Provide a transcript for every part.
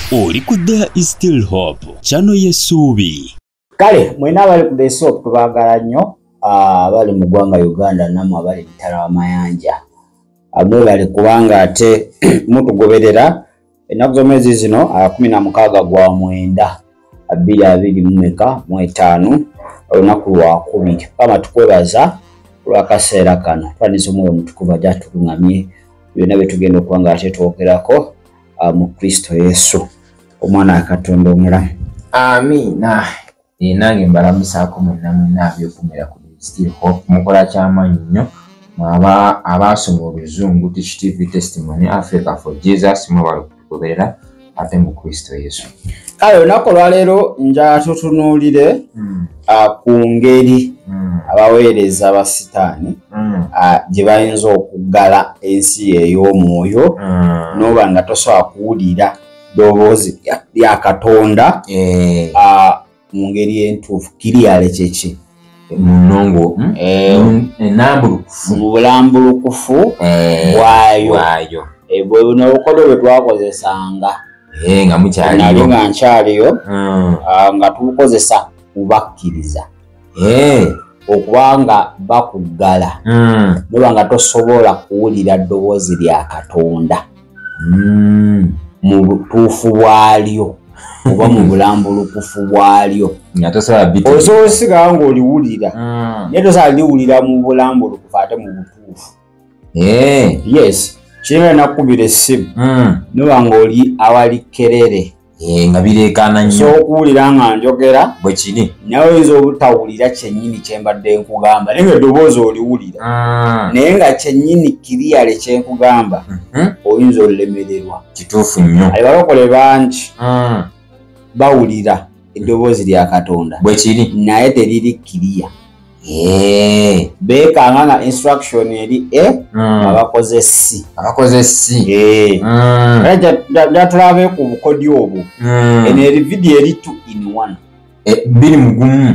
Oli ku There Is Still Hope channel y'essuubi. Kale mwena abali ku There Is Hope tubagala nnyo abali mu ggwanga Uganda namwe abali mitala w'amayanja abwe bali kubanga ate mutugoberera ennaku z'omwezi zino 16 gwa mwenda 2025 olunaku lwa 10 kama tukwebaza lwakaseera kano twaniza omwoyo mutukuvu ajja tulungamye byonna bye tugenda okubanga ate twogerako mu Kristo Yesu omwana wa Katonda omulamu. Amina. Nange mbalamusaako mwenna byokumira ku There Is Still Hope mukola ky'amaanyi nnyo abasoma oluzungu Teach TV Testimony Africa for Jesus mwe bali kutugoberera ate mu Kristo Yesu. Kale olunaku olwaleero nja tutunuulire ku ngeri abaweereza ba Sitaani gye bayinza okuggala ensi ey'omwoyo n'oba nga tosobola kuwulira ddoboozi lya Katonda mu ngeri entuufu kiriyale kyeki munongo enambulukufu mu bulambulukufu bwayo bwe buno obukodo bwe twakozesanga nga mukyaliyo nga nkyaliyo nga tubukozesa kubakkiriza okubanga bakuggala noba nga tosobola kuwulira ddoboozi lya Katonda mu butuufu bwalyo oba mu bulambulukufu bwalyo osobola osigawo ng'oliwulira naye tosobola liwulira mu bulambulukufu ate mu butuufu. Yes, kirina nakukubira essimu noba ng'oli awali kerere nga bireekaana nnyo so okuwulira nga njogera bwe kiri nawe oyinza obutawulira kyennyini kye mbadde nkugamba naye nga eddoboozi oliwulira naye nga kyennyini kiriyale kye nkugamba oyinza olemererwa. kituufu nnyo abalokole bangi bawulira eddoboozi lya Katonda bwe kiri naye teriri kiriya beekanga nga instruction eri abakoze si jatulabe ku bukodyo obwo eno eri video eri 2-in-1 biri mugumu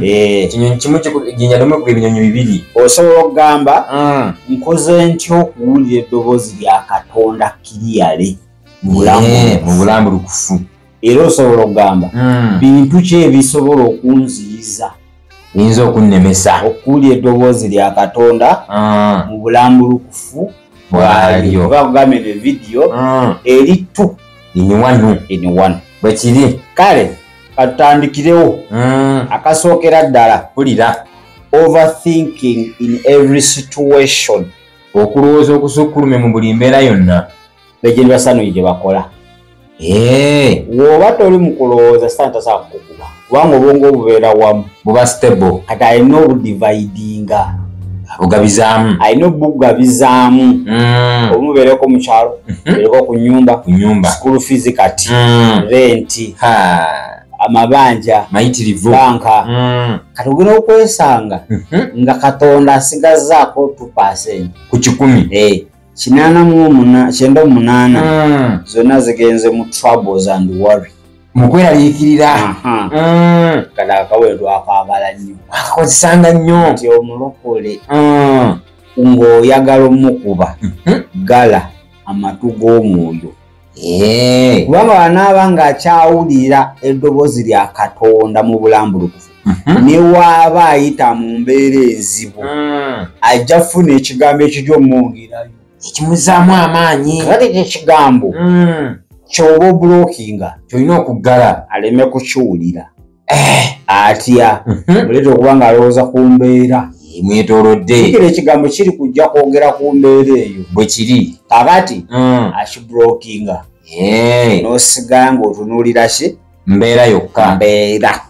kinyonyi kimu jinyadomu ku ebinyonyi bibiri osobola okugamba nkoze ntya okuwulira eddoboozi lya Katonda kiriyale mu bulambulukufu era osobola okugamba bintu ki ebisobola okunziyiza yinza okunnemesa okuwulira eddoboozi lya Katonda mu bulambulukufu bwalyo oba kugamba eno video eri 2-in-1 bwe kiri. Kale katutandikirewo akasookera ddala pulira overthinking in every situation okulowooza okusukkulumye mu buli mbeera yonna begyendi basanu gye bakola woba toli mu kulowooza Sitaani tasobola kukukuba kubanga obwongo obubeera wamu buba stable kati alina obudividinga alina obugabizaamu obumubeereko mu kyalo beereko ku nyumba school fees kati renti amabanja mayitirivu banka kati ogenda okwesanga nga Katonda asigazaako 2% ku 10 98 zonna zigenze mu troubles and worry mukweraliikirira kati akawendo akaagala nnyo akakozesanga nnyo nti omulokole ng'oyagala omukuba gala amatu g'omwoyo kubanga wanaaba ng'akyawulira eddoboozi lya Katonda mu bulambulukufu ne waaba ayita mu mbeera enzibu ajja funa ekigambo ekijja omwongerayo ekimuzaamu amaanyi kati ekigambo kyoba obulokinga kyolina okuggala aleme kukiwulira atya muleeta okuba nga alowooza ku mbeera mwetoolodde kikira ekigambo kiri kujja kwogera ku mbeera eyo bwe kiri kakati akibulokinga n'osigala ng'otunuulira ki mbeera yokka mbeera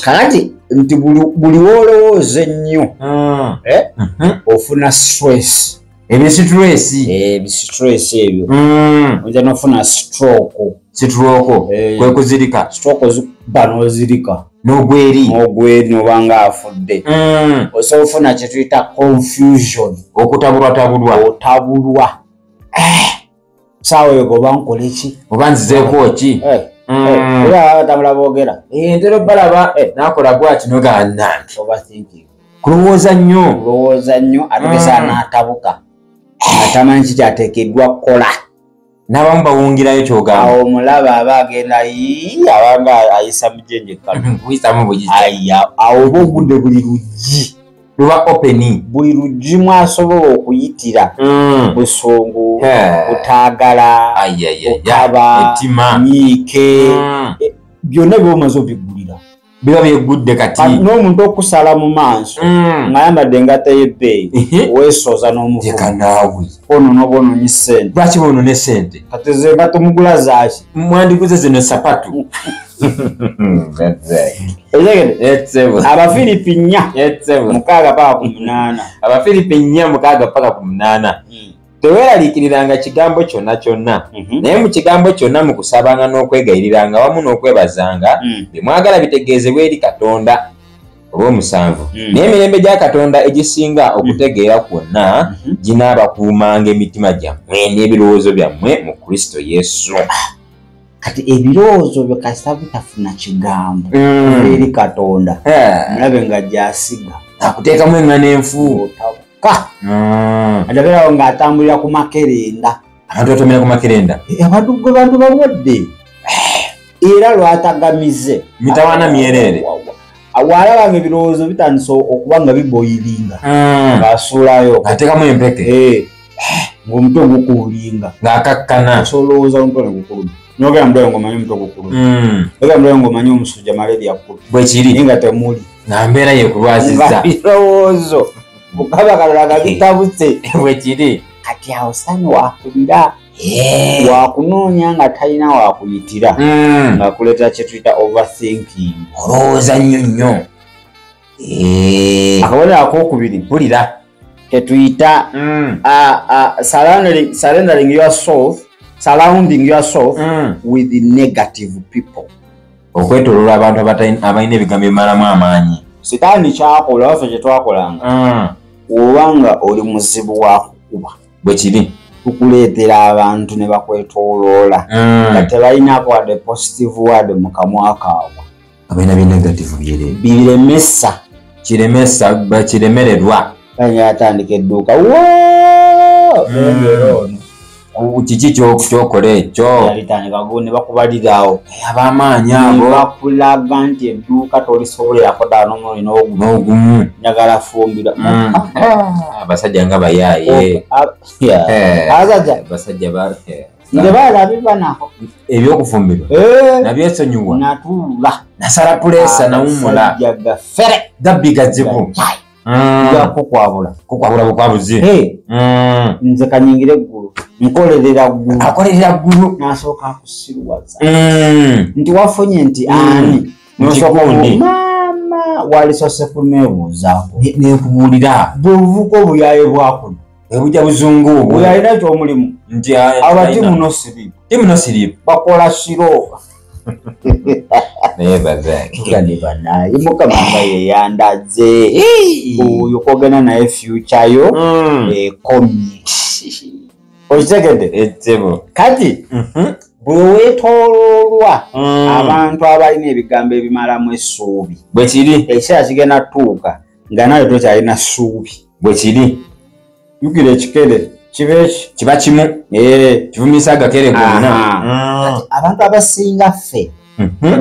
kakati nti buli woolowooza ennyo ofuna stress stress ebyo oyinza n'ofuna stroke kwe kuzirika stroke zikuba n'ozirika n'ogweri n'obanga afudde osobola ofuna kye tuyita confusion otabulwa saawa eyo oba nkole ki oba nzizeeko ki era batambula boogera ntera balaba nakola bwati noganange overthinking kulowooza nnyo ategesa n'atabuka atamanyi kikyateekeddwa kukola n'abamu bawungirayo kyogamba awo omulaba aba agenda abanga ayisa mujenje kuyisamu bugiti awo oba obudde buli luggi luba openi buli luggi mwasobola okuyitira busungu kutaagala okaba nyiike byonna byomaze obigulira biba byegudde kati n'omuntu okusala mu maaso ng'ayambadde engatta y'ebbeeyi weesoza n'omufukanaawe ono boononye ssente lwaki boonone ssente kati ze engatto mugula zaaki mwandiguze zino sapatu abafiripi 4 paka ku 8 abafiripi 4 paka ku 8 teweeraliikiriranga kigambo kyonna kyonna naye mu kigambo kyonna mu kusabanga n'okwegayiriranga wamu n'okwebazanga bye mwagala bitegeezebwa eri Katonda olw'omusanvu naye emirembe gya Katonda egisinga okutegeera kwonna ginaabakuumanga emitima gyammwe n'ebirowoozo byammwe mu Kristo Yesu. Kati ebirowoozo byo kasita bitafuna kigambo eri Katonda mulabe nga gyasiga akuteekamu eŋŋana enfu ajabeerawo ng'atambulira ku makerenda abantu batomera ku makerenda abantu gwe bantu balwadde era lwatagamize mitawaana myereere awalabanga ebirowoozo bitandisa okuba nga biboyiringa ng'asuulayo ateekamu empeke ng'omutwe gukuulinga ng'akakkana asolowooza omutwe ne gukuluma n'ogera mudwayo ng'omanyi omutwe gukuluma ogera mudwayo ng'omanyi omusujja malaria kkulu bwe kiri naye nga temuli nga mbeera yekulwazizza birowoozo mukaba kalala nga bitabuse bwe kiri kati awo sani wakulira wakunoonya nga talina wakuyitira ng'akuleetera kye tuyita overthinking olowooza nnyo nnyo akabonero akokubiri mpulira ketuyita surrounding yourself with negative people okwetoloola abantu abalina ebigambo ebimalamu amaanyi sitaani kyakola waffe kye twakolanga obanga oli muzibu wa kukuba bwe kiri tukuleetera abantu ne bakwetooloola nga tebalinaako wadde positive word mu kamwa kaabwe abalina byenegative biremesa kiremesa bakiremererwa atandika edduuka kiki kyokola ekyo alitandika ne bakubaliraawo ab'amaanyi abo bakulaga nti edduuka tolisobolerako ddala n'omuli n'ogumu njagala fumbira abasajja nga bayaaye abasajja nze baalabibwa nako ebyokufumbirwa nabyesonyiwa natuula nasala puleesa nawumula gafere gabbi gazibu kukwabula bukwabuzi nze kanyingire eggulu akolerera ggulu nasooka akusirwaza nti wafunye nti ani maama walisose kunebuuzaako nekubuulira bwebuvuka obuyaye bwakuno ebujja buzungu obwo bweyalina kyomulimu nti abatimuno siripu bakola siro banaye mukama nga yeyandaze oyo kwogenda naye future yo ekomye okitegedde ettebo kati bwe weetooloolwa abantu abalina ebigambo ebimalamu essuubi bwe kiri ekiseera kigenda tuuka nga naye tokyalina ssuubi bwe kiri yukira ekikere kiba kimu kivumisa agakere gonna abantu abasinga ffe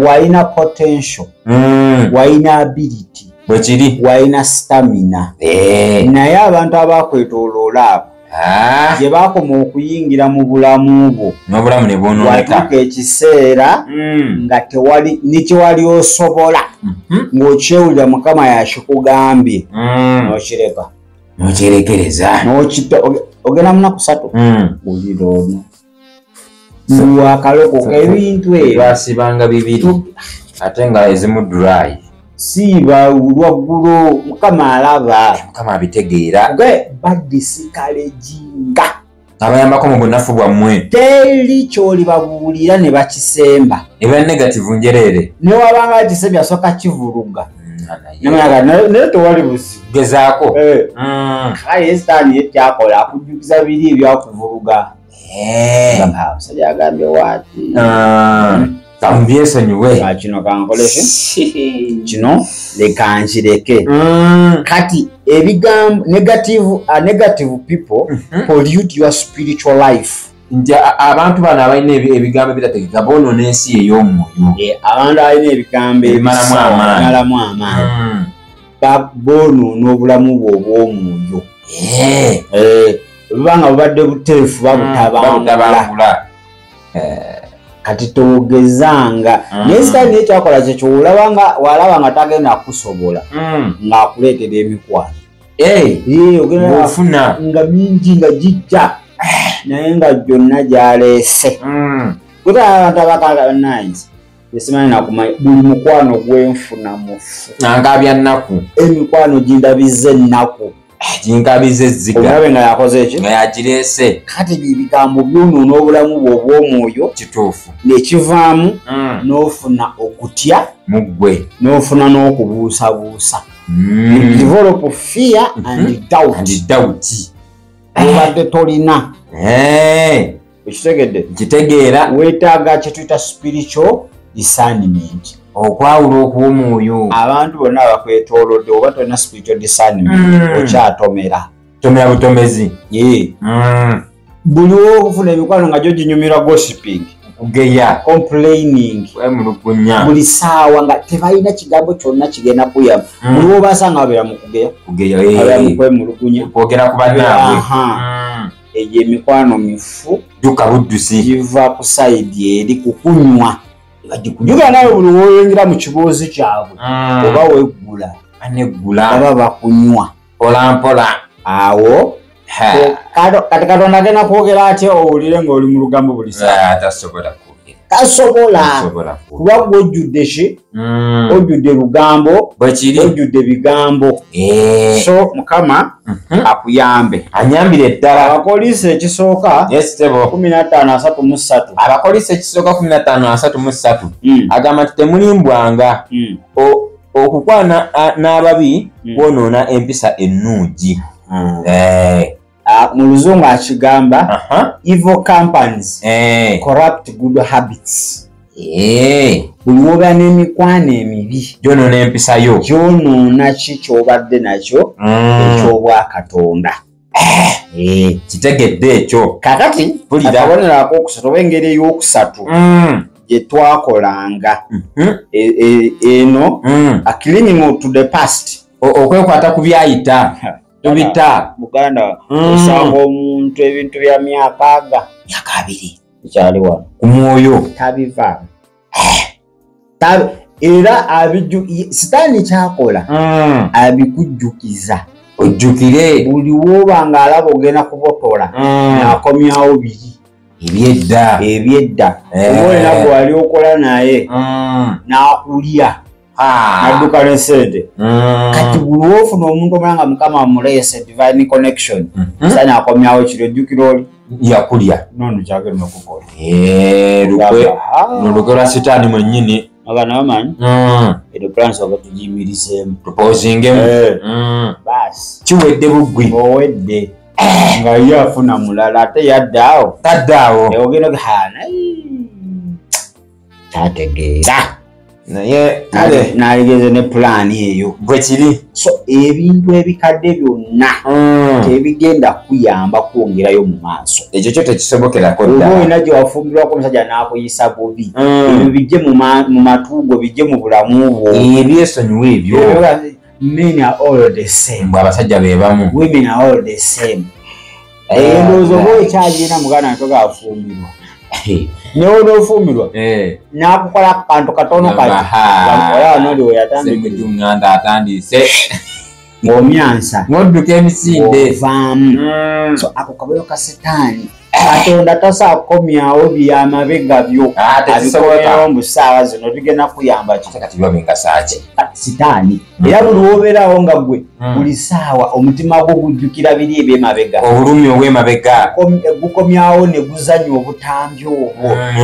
walina potential walina ability bwe kiri walina stamina naye abantu abakwetooloola abo gye bakoma okuyingira mu bulamu bwo n'obulamu ne bwonooneka watuuka ekiseera nga tewali nekiwali osobola ng'okyewulira mukama yakikugambye n'okireka nokyerekereza ogenda munaku 3 bulira ono wakalokoka ebintu ebyo twasibanga 2 ate nga ezimu dry siiba lwaggulo mukama alaba mukama abitegeera badisikalejinga abayambako mu bunafu bwammwe teri kyoli babuulira ne bakisemba eba negative njereere newabanga kisembya soka kivuluga naye tewali buzibu gezaako kale sitaani yekyakola akujjukiza biri ebyakuvuluga musajja agambye waati kamubyesonyiwe kino kankoleke kino leka nkireke kati ebigambo negative people pollute your spiritual life nti abantu bano abalina ebigambo ebitategeka bonoona ensi ey'omwoyo. Abantu abalina ebigambo ebimalamu amaanyi bonoona obulamu bwe obw'omwoyo. Bubanga bubadde buteefu babutabangula. Kati togezanga naye sitaani naye kyakola kyekyo walaba nga tagenda kusobola ng'akuleetera emikwano. Ogenda ofuna nga mingi nga gijja naye nga gyonna gyaleese. Kutaba abantu abakala nice esimanyi nakumanyi buli mukwano gwenfuna mufu nankabya nnaku emikwano gindabize ennaku ginkabize ezziga omulabe nga yakoze eki nga yagireese. kati bibigambo byonoona obulamu bwe obw'omwoyo kituufu nekivaamu n'ofuna okutya mu ggwe n'ofuna n'okubuusabuusa. Develop fear and doubt. Obadde tolina ekitegedde kitegeera weetaaga kye tuyita spiritual discernment. okwawula okw'omwoyo. Abantu bonna abakwetoolodde oba tolina spiritual discernment okyatomera. Tomera butomezi. Buli w'okufuna emikwano nga gyo ginyumirwa gossiping, kugeya, complaining, kwemulugunya, buli ssaawa nga tebalina kigambo kyonna kigenda kuyamba. Buli w'obasanga babeera mu kugeya, babeera mu kwemulugunya, kwogera ku bannaabwe. Egyo emikwano mifu dduka buddusi giva ku sayidi eri kukunywa. Bagikujuga nawe buli w'oyingira mu kibuuzi kyabwe oba weggula aneggula baba bakunywa mpolampola. Awo kati Katonda agenda kwogera atya owulire ng'oli mu lugambo buli saa? Tasobola kwogera. Tasobola kuba gw'ojjudde ki? Ojjudde lugambo, ojjudde bigambo. So Mukama akuyambe, anyambire ddala. Abakolisi ekisooka 15:33 abakolisi ekisooka 15:33 agamba nti temulimbwanga okukwana n'ababi kwonoona empisa ennungi. Mu Luzungu akigamba evil companies corrupt good habits. Buli woba n'emikwano emibi gyonoona empisa yo, gyonoona ki ky'obadde nakyo eky'obwakatonda. kitegedde ekyo. Kakati akabonero akookusatu oba engeri ey'okusatu gye twakolanga eno a cleaning to the past, okwekwata ku byayita. Tubita Buganda osanga omuntu ebintu bya myaka 2 bikyali wano ku mwoyo tabiva era sitaani kyakola abikujjukiza ojjukire. buli woba nga alaba ogenda kubotola n'akomyawo biri ebyedda olina gwe wali okola naye n'akulya adduka n'essente. Kati buli wofuna omuntu omulala nga Mukama amuleese divine connection sani akomyawo kiro ojjukira oli yakulya nono kyagenda okukola nolugero lwa sitaani mwennyini agana bamanyi edo plans oba tugiyimirizeemu tupozingemu basi kiwedde buggwi owedde nga ye afuna mulala ate yaddaawo ogenda tategeera naye naligeze ne pulaani eyo bwe kiri. So ebintu ebikadde byonna tebigenda kuyamba kwongerayo mu maaso. Ekyo kyo tekisobokerako ddala. Oba olina gye wafumbirwako omusajja n'akuyisa bubi, ebyo bijje mu matugo, bijje mu bulamu bwo. Ebyesonyiwa ebyo. Men are all the same. Mbwe abasajja be bamu. Women are all the same. Endowooza oba ekyagenda muganda ntoga afumbirwa. Newe n'ofumbirwa n'akukola akantu katono kati ola noli weyatandikanganda atandise ng'omyansa ng'odduka emisinde ovaamu. So ako kabayo ka sitaani Katonda tasaakomyawo byamabega byo abikomyawo mu ssaawa zino bigenda kuyamba kati biba bingasaaki sitaani. Era buli wobeerawo nga gwe buli ssaawa omutima gwo gujjukira biri ebyemabega, obulumi obw'emabega gukomyawo ne guzanya obutambi obwo.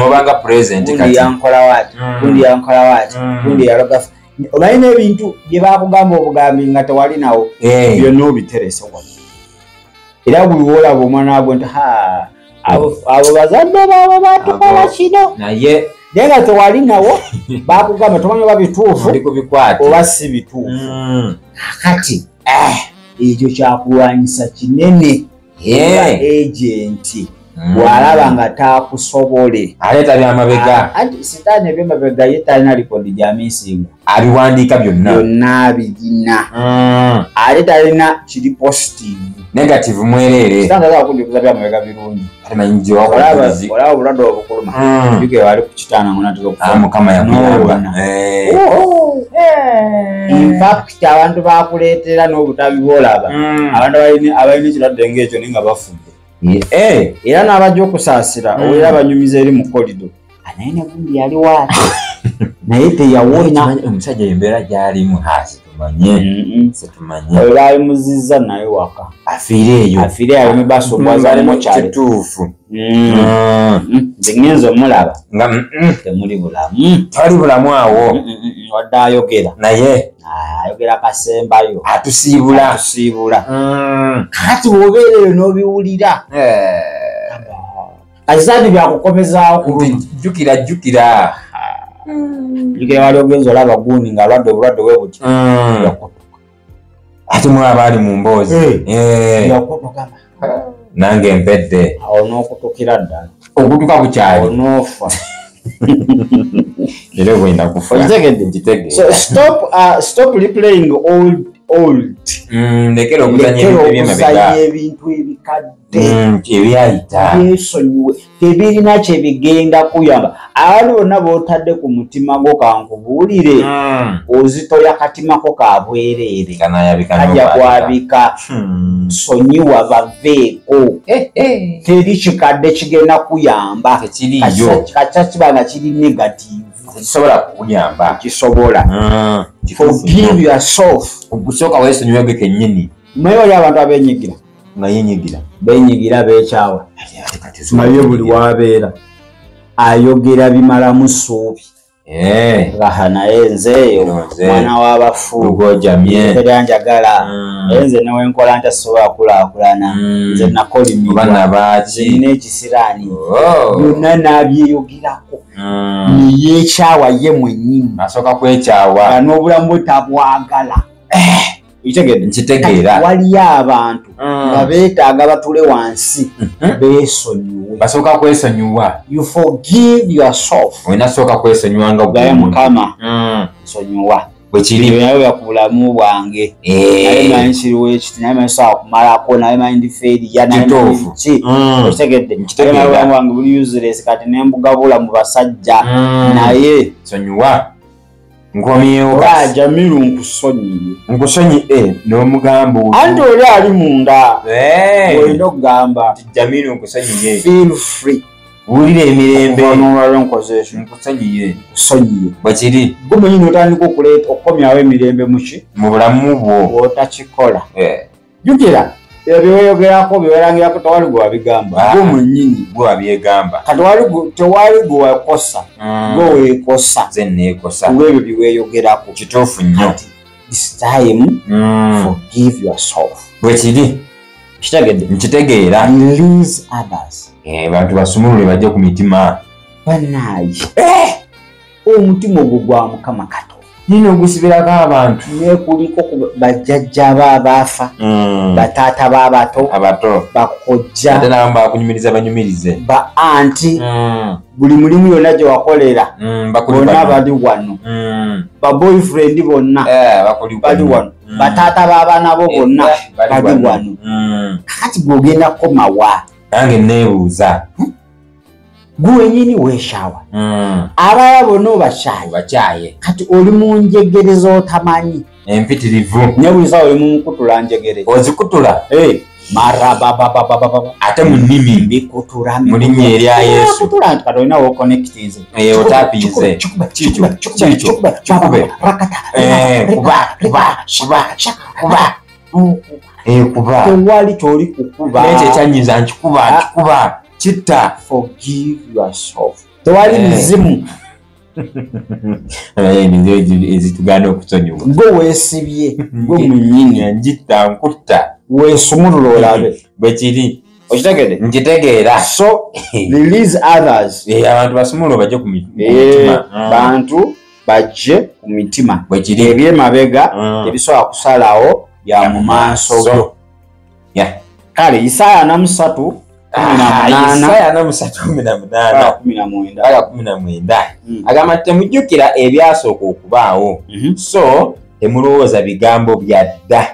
Obanga purezenti kati gundi yankola waati, gundi yankola waati, gundi yaloga. Omanyi n'ebintu bye baakugamba obugambi nga tewali nawo byonna obiterese wano. Era buli woolaba omwana gwe nti abo bazadde baabo batukola kino naye nga tewali nawo baakugamba tomanyi oba bituufu oba si bituufu. Kati ekyo kyakulwanyisa kinene. Agenti bw'alaba nga taakusobole aleeta byamabega anti sitaani ebyamabega ye talina likodi gya misingo abiwandiika byonna birina ate talina kiri positive negative mwereere sitaani kunjikuza byamabega birungi olaba obulwadde obukuluma juke wali ku kitaana ngonatera mukama yakuyamba in fact abantu bakuleetera n'obutabi bw'olaba abantu abalina ekirwadde ng'ekyo naye nga bafudde era n'abajja okusaasira oweera abanyumiza eri mu kolido naye ne gundi yali waati naye teyawona omusajja embeera gy'alimu situmanye oyo baayimuzizza naye waka afiire eyo ne basobwazamukituufu nze ngenza omulaba nga temuli bulamu tewali bulamu awo wadde ayogera naye ayogera kasembayo atusiibula kati bw'obeera eyo n'obiwulira kazisaani byakukomezaawo jjukira wali ogenza olaba gundi ng'alwadde obulwadde bwe buti ate mwaba ali mu mboozi nange mpedde awo n'okutukira ddala okutuka bukyali onoofa era bwenda kufa stop replaying old lekera okuzanya ebintu ebikadde ebyayita byesonyiwe tebirina kyebigenda kuyamba abantu bonna bootadde ku mutima gwo kankubuulire ozitoya katima ko kabwereere kajja kwabika sonyiwa baveeko teri kikadde kigenda kuyamba kaca kiba nga kiri negative kisobola kukuyamba kisobola forgive yourself ogusooka weesonyiwege kennyini naye oli abantu abenyigira nga yenyigira benyigira beekyawa naye buli waabeera ayogera bimalamu ssuubi naye nzeeyo mwana w'abafu teryanjagala nze newenkola nti asobola kulaakulana nze nakolimibwa nina ekisiraani byonna n'abyeyogerako niyeekyawa ye mwennyini asooka kwekyawa n'obulamu bwe tabwagala nkitegeera waliyo abantu nga beetaaga batule wansi beesonyiwe basooka kwesonyiwa you forgive yourself olina sooka kwesonyiwa nga gaye mukama nsonyiwa bwekiri naye ku bulamu bwange naye manyi kiriwo ekiti naye manyi sobola kumalako naye manyi ndi feeriya nayeki okitegedde bulamu bwange buli useless kati nembugabula mu basajja naye sonyiwa nkomyewo Jamiru nkusonyiye n'omugamba anti oli ali munda olina okugamba Jamiru nkusonyiye feel free wulira emirembe nkusonyiye bwekiri gumanyi n'otandika okukomyawo emirembe muki mu bulamu bwo bw'otakikola jjukira ebyoyogerako byewerangirako tewali gwe wabigamba gwe mwennyini gwe wabyegamba tewali gwe wakosa gwe weekosa ze neekosa olwebyo byeweeyogerako kituufu nnyo this time forgive yourself bwekiri kitegedde nkitegeera release others bantu basumulule bajje ku mitima bannaayi omutima ogwo gwa mukama kato nina ogusibirako abantu nekuliko bajjajja babaafa bataata babato bakojja ate nabamu bakunyumiriza banyumirize ba anti buli mulimu yonna gye wakolera bonna bali wano ba boyfriend bonna bali wano bataata b'abaana bo bonna bali wano kakati bw'ogenda kukomawa nange neebuuza gwe wenyini weeshawa abalala bonna obakyaye kati oli mu njegere z'otamanyi empitirivu nebuliza oli mu mukutula njegere ozikutula marabababababa ate mu nnimi mbikutula mu linnya erya Yesu kutula nti kati olina woconnectinze otapinze kuba tewali kyoli kukuba nekyo ekyanyiza nkikuba kitta forgive yourself tewali mizimu ezitugana okusonyiwa gwe weesibye gwe munyini njitta nkutta weesumulula olabe bwekiri okitegede nkitegeera so release others abantu basumulula bajje ku mitima bantu bajje ku mitima bwekiri ebyemabega tebisobola kusalawo bya mu maaso go kale Isaaya 3 Isaya 3:18 agamba temujjukira ebyasooka okubaawo so temulowooza bigambo byadda.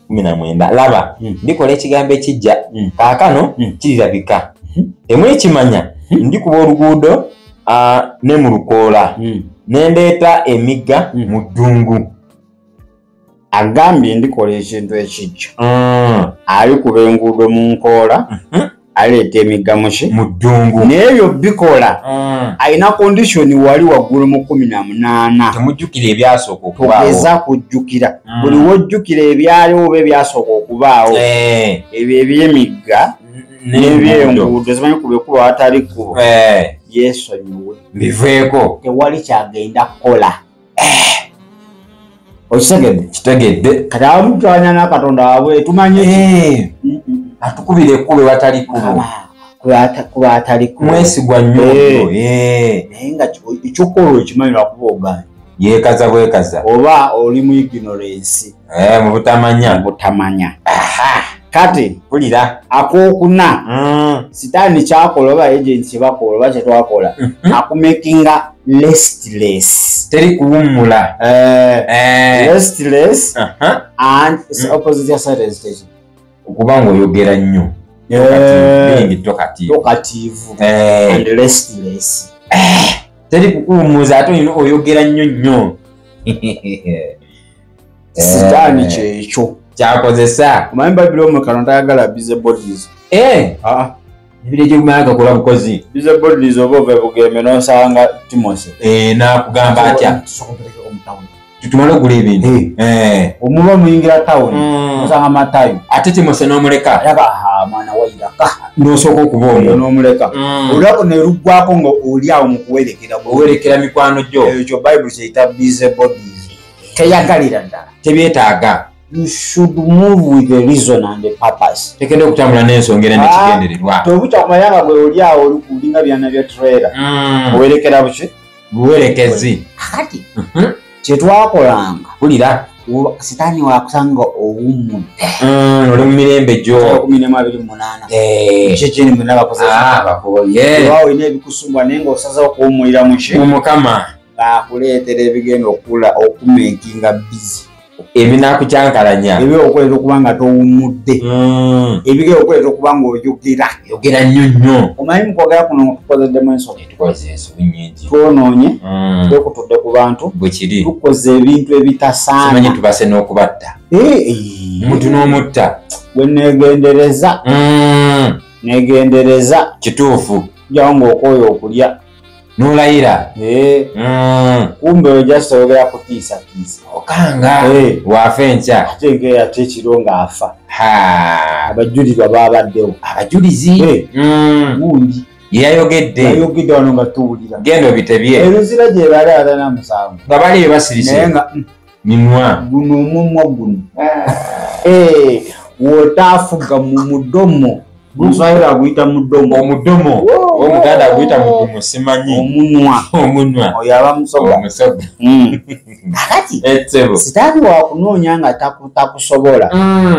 19 laba ndikola ekigambo ekijja kaakano kirirabika temwekimanya ndikuba oluguudo ne mu lukoola nendeeta emigga mu ddungu. Agambye ndikola ekintu ekijja alikuba enguudo mu nkoola aleeta emigga mu ddungu n'ebyo bikola alina kondishoni wali waggulu mu 18. temujjukira ebyasooka okubaawo. Tugeza kujjukira buli wojjukira ebyaliwo oba ebyasooka okubaawo ebyo eby'emigga n'ebyenguudo zimanyi kubekuba watali kkubo yeesonyiwe biveeko tewali kyagenda kukola. Kitegedde kati abamutwanya n'akatonda wabwe tumanye atukubira ekkubo watali kkubo kuba atali kkubo mwesigwa nnyo naye nga ekyokukola ekimanyi lwakuba oganye yeekaza bwekaza oba oli mu ignorance mu butamanya. kati pulira akookuna sitaani kyakola oba agenti kyebakola oba kyetwakola akumakinga restless teri kuwummula restless and opposite ya sentence okuba ng'oyogera nnyo tokatiivu and restless teri kukuwummuza ate olina oyogera nnyo sitaani kyekyo kyakozesa. omanyi Babylon mu Katonda tayagala busy bodies. Ebire gy'okumanya gakola bukozi. Busy bodies oba ova Bugembe n'osanga Timothy. N'akugamba atya tutumale okugula ebintu omuba muyingira tawuni osanga Matayo ate Timothy n'omuleka mwana wayiraka n'osooka okuba omwo n'omuleka olulako ne luggwako nga oli awo mu kuwerekera mikwano gyo. Ekyo Bible kyeyita busy bodies. Teyagalira ddala tebyetaaga. You should move with the reason and the purpose. Tekende okutambula n'ensongera n'ekigendererwa. Tobukya kumayanga gwe oli awo olinga byana bya trailer. Owerekera buki? Buwerekezi. Kati kyetwakolanga pulira sitaani wakusanga owummudde oli mu mirembe gyo 18 kyekini mwena bakozeawo olina ebikusumbwa naye ng'osazeho kuwummulira muki mukama akuleetera ebigenda okumekinga bizi ebinakukyankalanya ebyo okuleeta okuba nga towummudde ebigenda okuleeta okuba ng'oyogera nnyo omanyi mukwogera kuno tukozeddemu ensonga twonoonye twekutudde ku bantu bwekiri tukoze ebintu ebitasaana simanyi tubase n'okubatta omuntu n'omutta bwe negendereza kituufu jawo ng'okooya okulya n'olayira kumbe ojasta oyogera kutiisatiisa okanga waafe enkya ate ng'ate ekiro ng'afa abajulirwa baabaddewo abajulizi gundi yayogedde wano nga tuwulira genda obitebye ebizira gye bali atana musanvu nga bali bebasirise naye nga minwa guno omumwa guno wotaafuga mu mudomo Muswahili aguyita mudomo omudomo omuganda aguyita mudomo simanyi omunwa oyo aba musoga kakati sitaani wakunoonya nga takusobola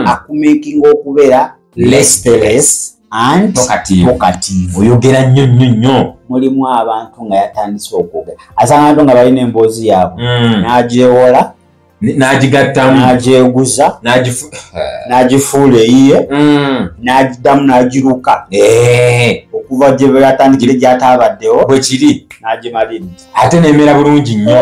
akumakinga okubeera restless and talkative oyogera nnyo mulimu abantu nga yatandise okwogera asanga abantu nga balina emboozi yaabwe n'agyewola n'agigattamu n'agyeguza n'agifuula eyiye n'agiddamu n'agiruka okuva gye yatandikire gy'ataabaddewo bwe kiri n'agimalidde ate n'emera bulungi nnyo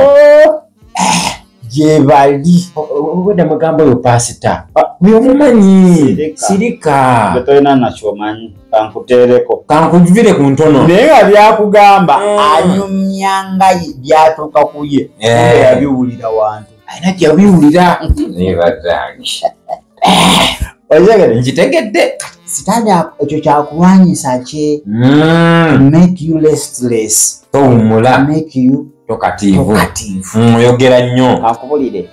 gye bali obwedda mugamba oyo paasita byomumanyi sirika tolina nakyomanyi kankuteereko kankuvire ku ntono naye nga byakugamba anyumyanga byatuuka ku ye yabiwulira wantu alina gyabiwulira nkitegedde sitaani ekyo kyakulwanyisa kye make you restless towummula make you tokatiivu oyogera nnyo kakubulire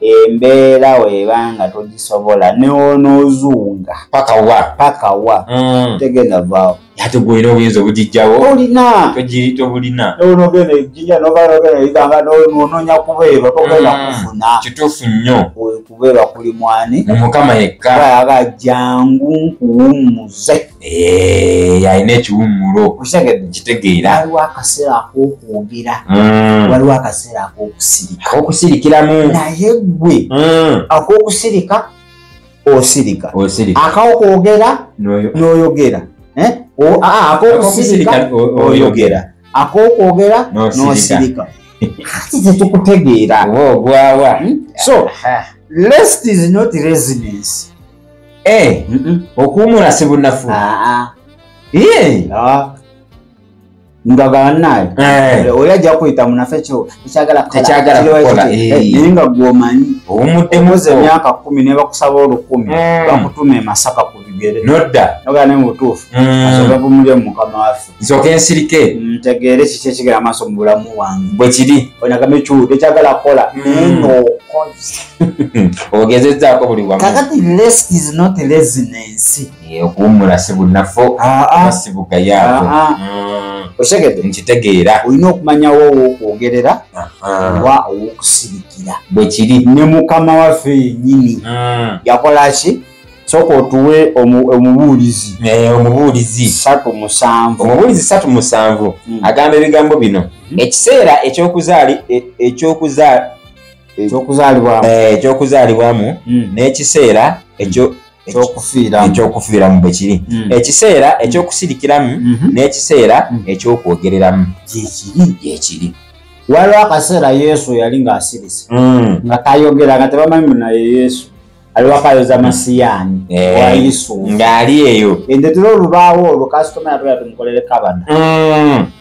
embeera weebanga togisobola newonoozunga paka wa tegenda vaawo ate gwina obuyinza obugijjawo olina tobulina onogenda ejjinja nobanogenda iganga nononya kubeerwa togenda kufuna kituufu nnyo kubeerwa kuli mwani mu mukama yekka yaga jangu nkuwummuze alina ekiwummulo kitegeera waliwo akaseera ak'okwogera waliwo akaseera ak'okusirika okusirikiramu naye gwe ak'okusirika osirika ak'okwogera n'oyogera ak'okusirika oyogera ak'okwogera n'osirika kati tetukutegeera ogwawa so rest is not residence okuwumula si bunafu ndagala naye oli ajja kuyita munafe kyo tekyagala kukola naye nga gwomanyi owummuddemu emyaka 10 ne bakusaba 10 bakutuma e Masaka ku bigere nodda nogala ne mubutuufu asobola kumulya mu mukama waffe nsooka ensirike ntegeere kiki ekigera amaaso mu bulamu bwange bwe kiri onagamba ekiwulu tekyagala kukola naye ng'okoze ogezezzaako buli wamu kakati rest is not laziness okuwummula si bunafu si bugayaavu oshegede nkitegeera olina okumanyawo ow'okwogerera oba ow'okusirikira bwe kiri ne mukama waffe yennyini yakola ki sooka otuwe omubuulizi omubuulizi 3:7 agamba ebigambo bino ekiseera ekyokuzaalibwamu n'ekiseera ekyokufiiramu bwe kiri ekiseera ekyokusirikiramu n'ekiseera ekyokwogereramu gyekiri waliwo akaseera Yesu yali ng'asirise nga tayogera nga tebamanyi naye Yesu aliwo akayoza masiyaani ng'ali eyo endetera olubaawo olwo kasitoma yatugera tumukolere kabana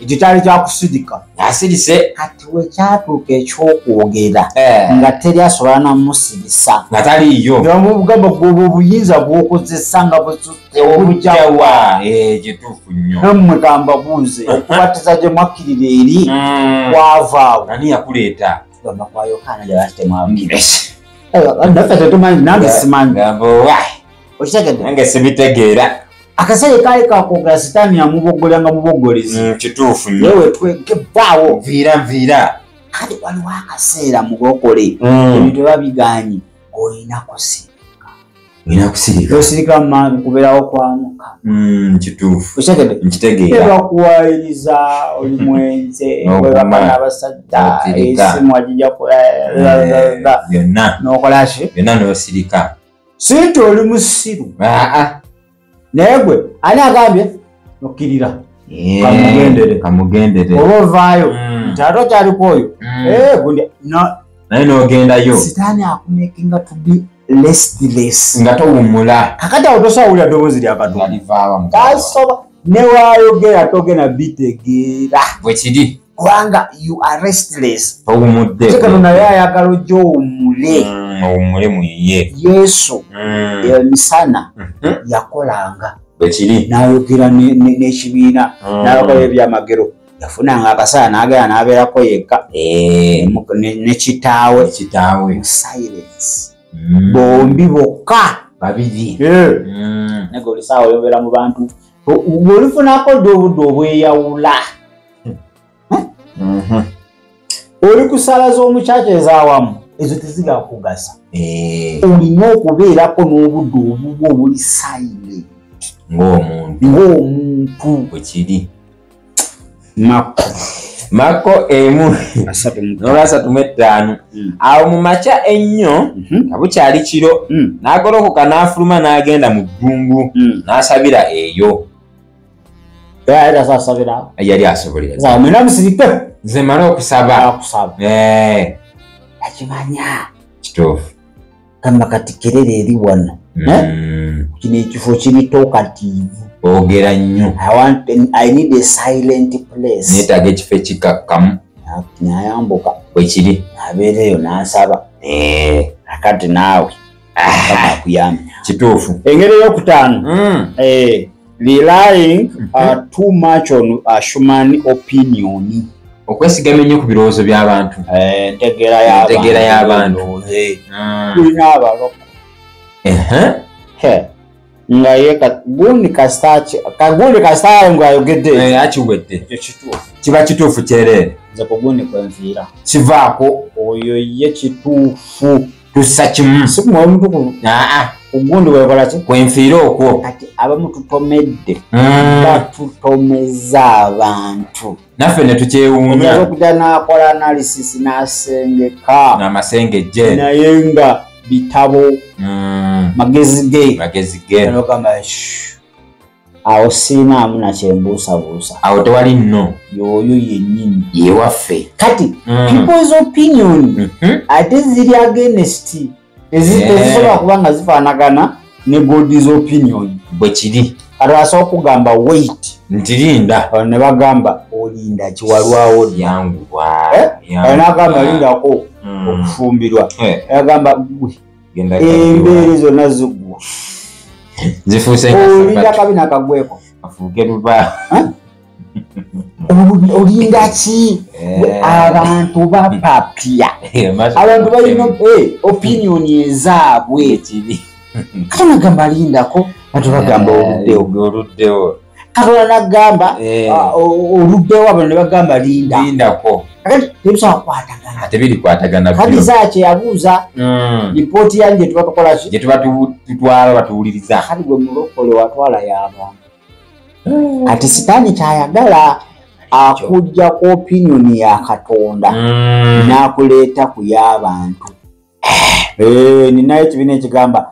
ekyo kyali kyakusirika asirise kati wekyatuuka ekyokwogera nga teri asobola namusirisa nga taliiyo ngabugamba gwoba obuyinza bw'okozesa nga obujjawa kituufu nnyo nammwe kambabuuze okubatiza gye mwakkirira eri kwavaawo ani yakuleeta gamba kwa Yokaana gye bakitemwabwire naffe tetumanyi nange simanyi okitegedde nange sibitegeera akaseera kaali kakwogera sitaani yamubogolanga mubogolezi kituufu nnyo yewe twekebbaawo nviira kati waliwo akaseera mugokole ebintu ebabiganye olina kusirika osirika mumangu kubeerawo kwa Mukama kituufu okitegedde nkitegeera ebakuwayiriza oli mwenze webakana abasajja esimu agijja byonna nokolaki byonna n'osirika si nti oli musiru naye gwe ani agambye nokkirira kamugendere oba ovaayo nti ate okyaliko oyo gundi naye n'ogendayo sitaani akumakinga to be restless nga towummula kakati awo tosawulira ddoboozi lya Katonda tasoba newayogera togenda bitegeera bwe kiri kubanga you are restless towummudde Katonda naye ayagala ojja owummule owummule mu ye Yesu emisana yakolanga bwe kiri n'ayogera n'ekibiina n'abakola ebyamagero yafunanga akaseera n'agenda n'abeerako yekka ne kitaawe mu silence bombi bokka babiri naye oli saawa oyobeera mu bantu ng'olifunako dde obudde obweyawula oli ku ssala z'omukyakya ez'awamu ezo tezigakugasa olina okubeerako n'obudde obubwo obuli silent ng'omuntu bwe kiri Mako 1:35 awo mu makya ennyo nga bukyali kiro n'agolokoka n'afuluma n'agenda mu ddungu n'asabira eyo yali asobolera nze mala okusaba akimanya kituufu gamba kati kerere eri wano kino ekifo kiri talkative ogera nnyo I need a silent place neetaaga ekifo ekikakkamu nayambuka bwe kiri abeereyo n'asaba akati naawe akuyambe kituufu engeri ey'okutaano relying too much on human opinion okwesigama ennyo ku birowoozo by'abantu entegeera y'abantu tulina abaloko nga yeka gundi kasitachi ngo ayogedde akiwedde kiba kituufu kyerere nze ku gundi kwenfiira kivaako oyo ye kituufu tussa kimu si kumwoyo mutukuvu ku gundi wekola ki kwenfiira okwo kati abamu tutomedde batutomeza abantu naffe ne tukyewuunya okuja n'akola analysis n'asengeka n'amasengejje naye nga bitabo magezi ge nogamba awo siinaamu nakyembuusabuusa awo tewali nno yoyo yennyini yewaffe kati people's opinion ate ziri against tezisobola kuba nga zifaanagana ne God's opinion bwe kiri kati asobola okugamba wait nti linda ne bagamba olinda kiwalwawo lyangulwa nagamba lindako okufumbirwa agamba gwe embeera zonna ziggwa zifuuse olinda kabi nakagweko afuuke luba olinda ki abantu bapapya abantu balina opinion ezaabwe kati nagamba lindako atubagamba oluddewo katola nagamba oluddewo abantu ne bagamba lindako tebisobola kukwatagana tebirikwatagana kati zaakye yabuuza lipooti yange tuba tukola ki gye tuba tutwala batuwuliriza kati gwe mulokole watwala y'abantu kati sitaani kyayagala akujja ku opinion ya Katonda n'akuleeta ku y'abantu ninayo ekibiina ekigamba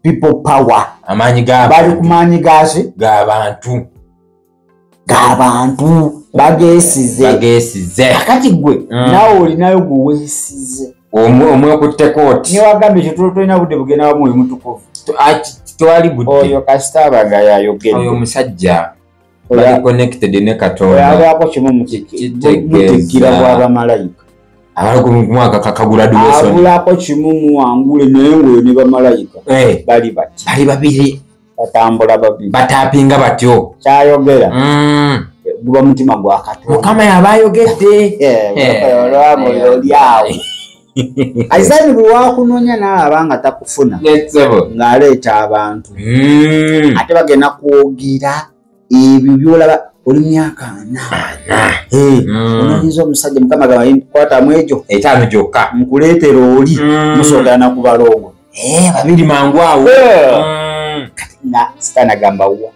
people power amaanyi bali ku maanyi gaaki g'abantu bageesize akati gwe naawe olinayo gwe weesize omwe okutte kooti niwagambye ekyo tulina budde bugenda wamu oyo mutukuvu twali budde oyo kasitaabaga yayogedde oyo omusajja bali connected ne Katonda abaako kimu mutegira bw'abamalayika mwaka kakaguladuation abulako kimu muwangule naye ng'oyo ne bamalayika bali bati bali babiri batambula babiri bataapinga batyo kyayogera guba mutima gwa Katonda mukama yaba ayogedde olwamuliro olyawo ayisaani buli wakunoonya n'alaba nga takufuna ng'aleeta abantu ate bagenda kwogera ebyo byolaba oli myaka 4 onooyiza omusajja mukama gamba kwatamu egyo 5 gyokka nkuleetera oli musoogana ku balongo babiri mangu awo nga sitaani agamba wa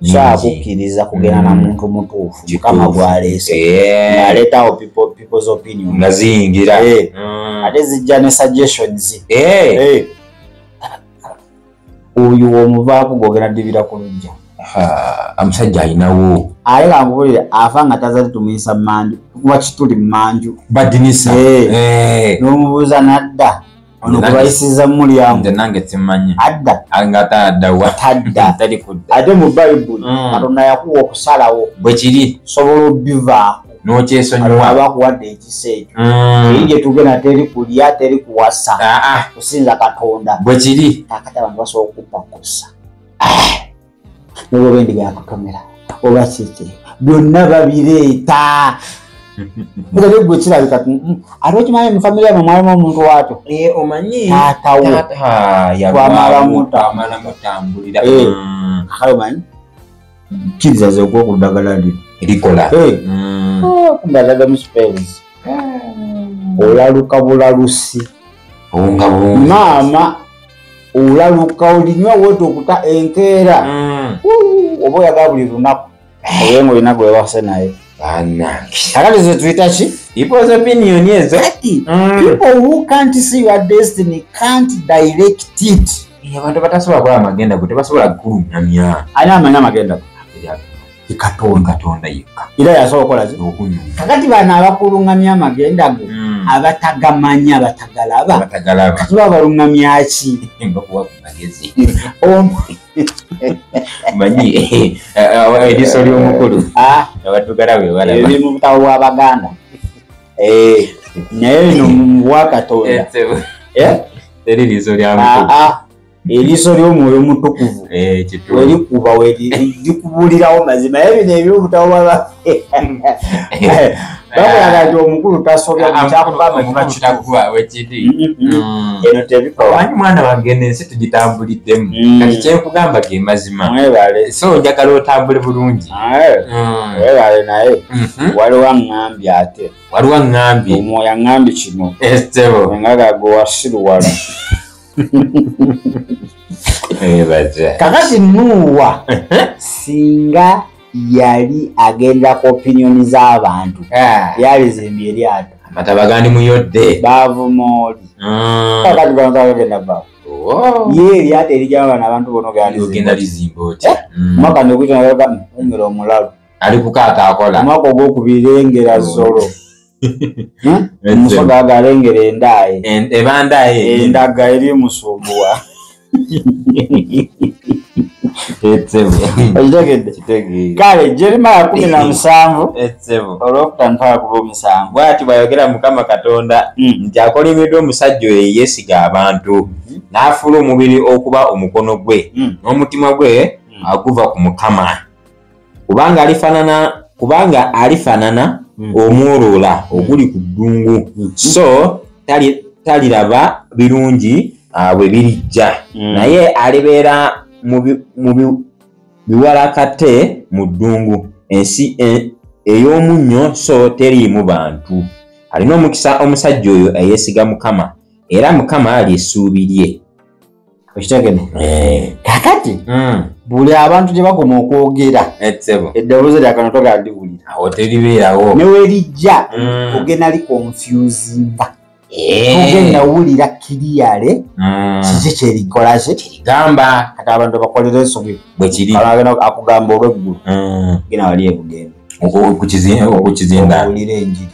so akukkiriza kugenda na muntu mutuufu mukama gwaleese ng'aleetawo people's opinion nga ziyingira ate zijja ne suggestions oyo omuvaako gwogera ddibira ku lujja omusajja alinawo ale kankubulire afa nga tazali tumuyisa mmanju kuba kituli mmanju badinisa n'omubuuza nadda ono kubayisiza mulyango nze nange simanyi adda nga taddawa tadda tali kudda ate mu bayibuli Katonda yakuwa okusalawo bwe kiri sobola obbivaako n'okyesonyiwa abakuwadde ekisa ekyo eri gye tugenda teri kulya teri kuwasa kusinza Katonda bwe kiri kakati abantu basobola okubba kusa nolwoba endiga yakutomera oba kiki byonna babireeta ate gwe kirabika ate okimanyi mu famire yamwe mwalimu omuntu waakyo omanyi taatawo twamala mutambulira kale omanyi kkiriza ze okuwa ku ddagala lino erikola kumbazaga mu spells olaluka bulalusi maama olaluka olinywa wote okuta enkeera oba oyaga buli lunaku oye ng'olina gwe wase naye akati ze tuyita ki people's opinion ezo people who can't see your destiny can't direct it abantu batasobola kola amagenda go tebasobola kulungamya ani amanya amagenda go Katonda yekka era yasobola okola ki kakati bano abakulungamya amagenda go abatagamanya batagalaba kati babalungamya ki bakuwa ku magezi manyi ediso ly'omukulu abatugala bwe balaba ebi mu butabo bw'Abaganda naye bino mu bwa Katonda teri liiso lya mukulu eriiso ly'omwoyo mutukuvu werikuba werikubulirawo mazima naye bino eby'obutabo bwaba bakulaga nti omukulu tasobya mukyakugamba kitakuba wekiri eno tebikola wanyi mwana wange ensi tugitambuliddemu kati kyekugamba ge mazima mwebale so njagala otambule bulungi webale naye waliwo aŋŋambye ate waliwo aŋŋambye omwoyo aŋŋambye kino esitebo engagago wasiruwala kakati Nuuwa singa yali agenda ku opinioni z'abantu yalizimbye eryato amataba gandi muyodde baavumooli kakati banagenda ba ye eryato erijama n'abantu bono genda lizimba otya mwaka ndikuita engera omulalu ali kukaata akola omwaka ogwokubiri engera zolo omusoga agalengera endaaye ebandaye endaga eri musumbuwa okitegedde kale Jeremiya 17 olwokutandika kuba 7 bw'ati bw'ayogera Mukama Katonda nti akolimiddwa omusajja oyo yeesiga abantu n'afuula omubiri okuba omukono gwe n'omutima gwe aguva ku Mukama kubanga alifaanana omwoloola oguli ku ddungu so taliraba birungi bwe birijja naye alibeera mu biwalakate mu ddungu ensi ey'omunnyo so teriimu bantu alina omukisa omusajja oyo eyeesiga Mukama era Mukama alyesuubi lye okitegedde kakati buli abantu gye bakoma okwogera eddoboozi lya kano togandiwulira awo teribeerawo newerijja ogenda li confusinga tugenda wulira kiriyale kiki kyerikola kirigamba kati abantu bakolera ensobi bwe kiri akugamba olw'eggulu genda wali ebugenda okukizinda wulira enjiri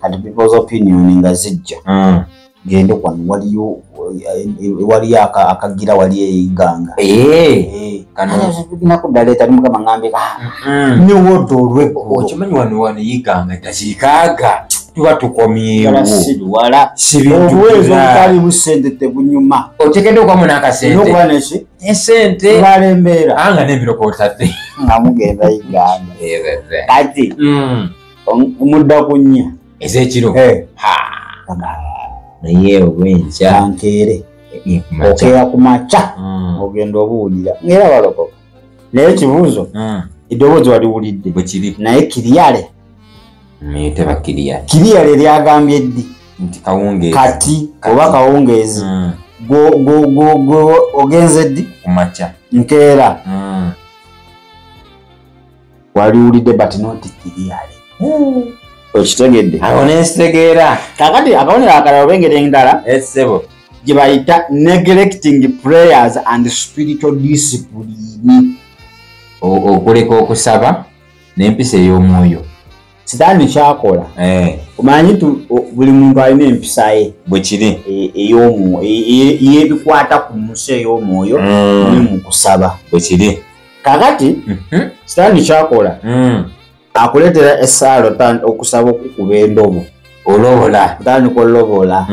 kati people's opinion nga zijja gende kwano waliyo akagira wali eiganga nakuddaleeta ni Mukama ngambye newodda olw'eggulu okimanyi wano iganga takikaaga tuba tukomyewo obwezo butali busente tebunyuma otekedde okwamu n'akasente nokubaneki esente balembeera anga n'embiroko otadde nga mugenda iganga kati omudda ku nnya ez'ekiro naye obwenkya kankeere okeera ku makya ogenda obuwulira ngaera balokoka naye ekibuuzo eddoboozi waliwulidde bwe kiri naye kiriyale teba kiriyale lyagambye ddi nti kawungeezi kati oba kawungeezi gwe ogenze ddi ku makya nkeera waliwulidde but not kiriyale okitegedde awo nensitegeera kakati akabonero akalala obengera endala essebo gye bayita neglecting prayers and spiritual discipline okuleka okusaba n'empisa ey'omwoyo sitaani kyakola omanyi nti buli muntu alina empisa ye bwe kiri yebikwata ku nsi ey'omwoyo ne mu kusaba bwe kiri kakati sitaani kyakola akuleetera essaala okusaba okukuba endobo olobola otandika olobola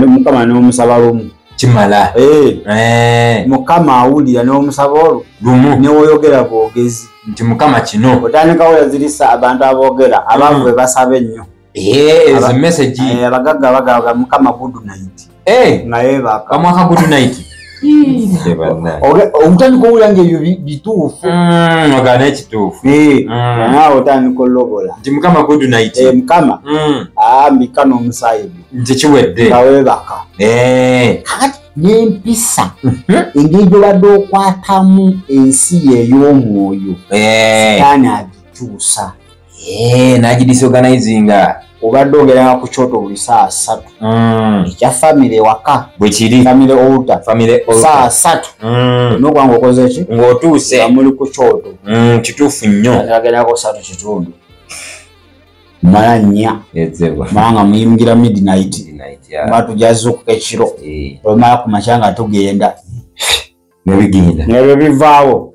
Mukama n'omusaba lumu kimala Mukama awulira n'omusaba olwo lumu newoyogera bwogezi nti Mukama kino otandika wula zirisa abantu aboogera abantu be basaba ennyo ezo message abagagga bagamba Mukama good night nga yeebaka bamwaka good night omutandika owulira ngaebyo bituufu ogana ekituufu naawe otandika olobola nti Mukama good night Mukama ambika n'omusaayi gwe nti kiwedde nga weebaka kakati n'empisa engeri gyobadde okwatamu ensi ey'omwoyo sitaani agikyusa n'agidisorganizinga obadde ogeranga ku kyoto buli saa 3 ekya famire ewaka bwe kiri famire olta saa 3 n'okwanga okoze ki ng'otuuse muli ku kyoto kituufu nnyo agerako 3 kitundu mala nnya manga muyingira midnight matujazukuka ekiro olumala ku makya nga tugenda nebyo bivaawo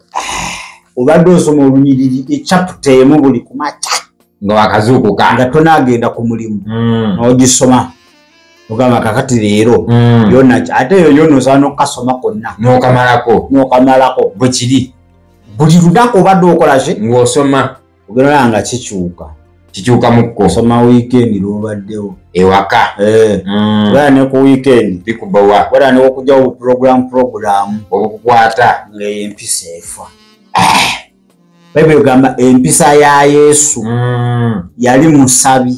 obadde osoma olunyiriri echaputa emu buli ku makya nga wakazuukuka nga tonaagenda ku mulimu n'ogisoma ogamba kakati leero yonna ate eyo yonna osaana okukasoma konna n'okamalako bwe kiri buli lunaku obadde okola ki ng'osoma ogenda nga kikyuka kikyuka mukko soma weekend lobaddewo ewaka wala ne ku weekend bikubawa wala ne okujjawo program okukwata ng'empisa efa Bayibuli egamba empisa ya Yesu yali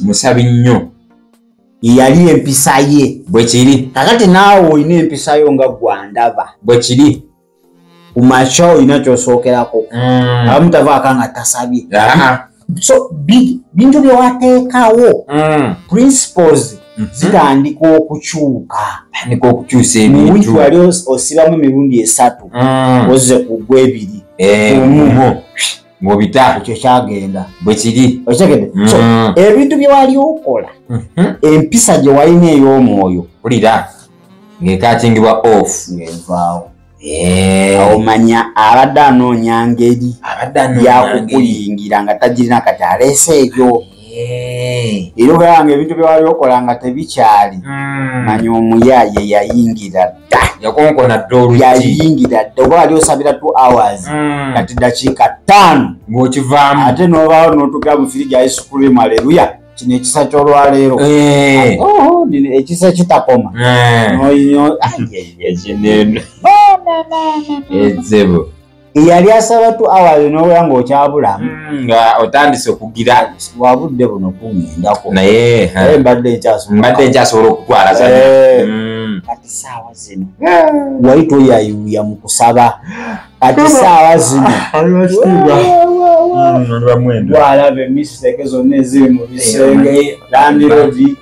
musabi nnyo yali empisa ye bwe kiri kakati naawe olina empisa yo nga gwandaba bwe kiri ku makya olina kyosookerako abamu tavaaka nga tasabye so bintu bye wateekawo principles zitandika okukyuka okukyusa mu wiki ebintu wali osibamu emirundi 3 ozze ku gwebiri ng'obita ekyo kyagenda bwe kiri okitegedde so ebintu bye wali okola empisa gye walina ey'omwoyo pulira ng'ekatingibwa off ng'evaawo awo manya abadde anoonya ngeri yakukuyingira nga tagirina kati aleese ebyo era ogalanga ebintu bye wali okola nga tebikyali manya omuyaye yayingira dda yakonkona dda oluki yayingira dda oba wali osabira 2 hours kati dakiika 5 ng'okivaamu ate n'obaawo n'otugira mu firiji ya Yesu Kristo aleluya kino ekisa ky'olwaleero ekisa ekitakoma ezebo yali asaba 2 hours n'obula ng'okyabulamu nga otandise okugira wabudde buno kuŋŋendako naye mbadde nkyasobola okutwala kati saawa zino wali toyayuuya mu kusaba kati saawa zino walaba emisiteke zonna eziri mu bisenge landirodi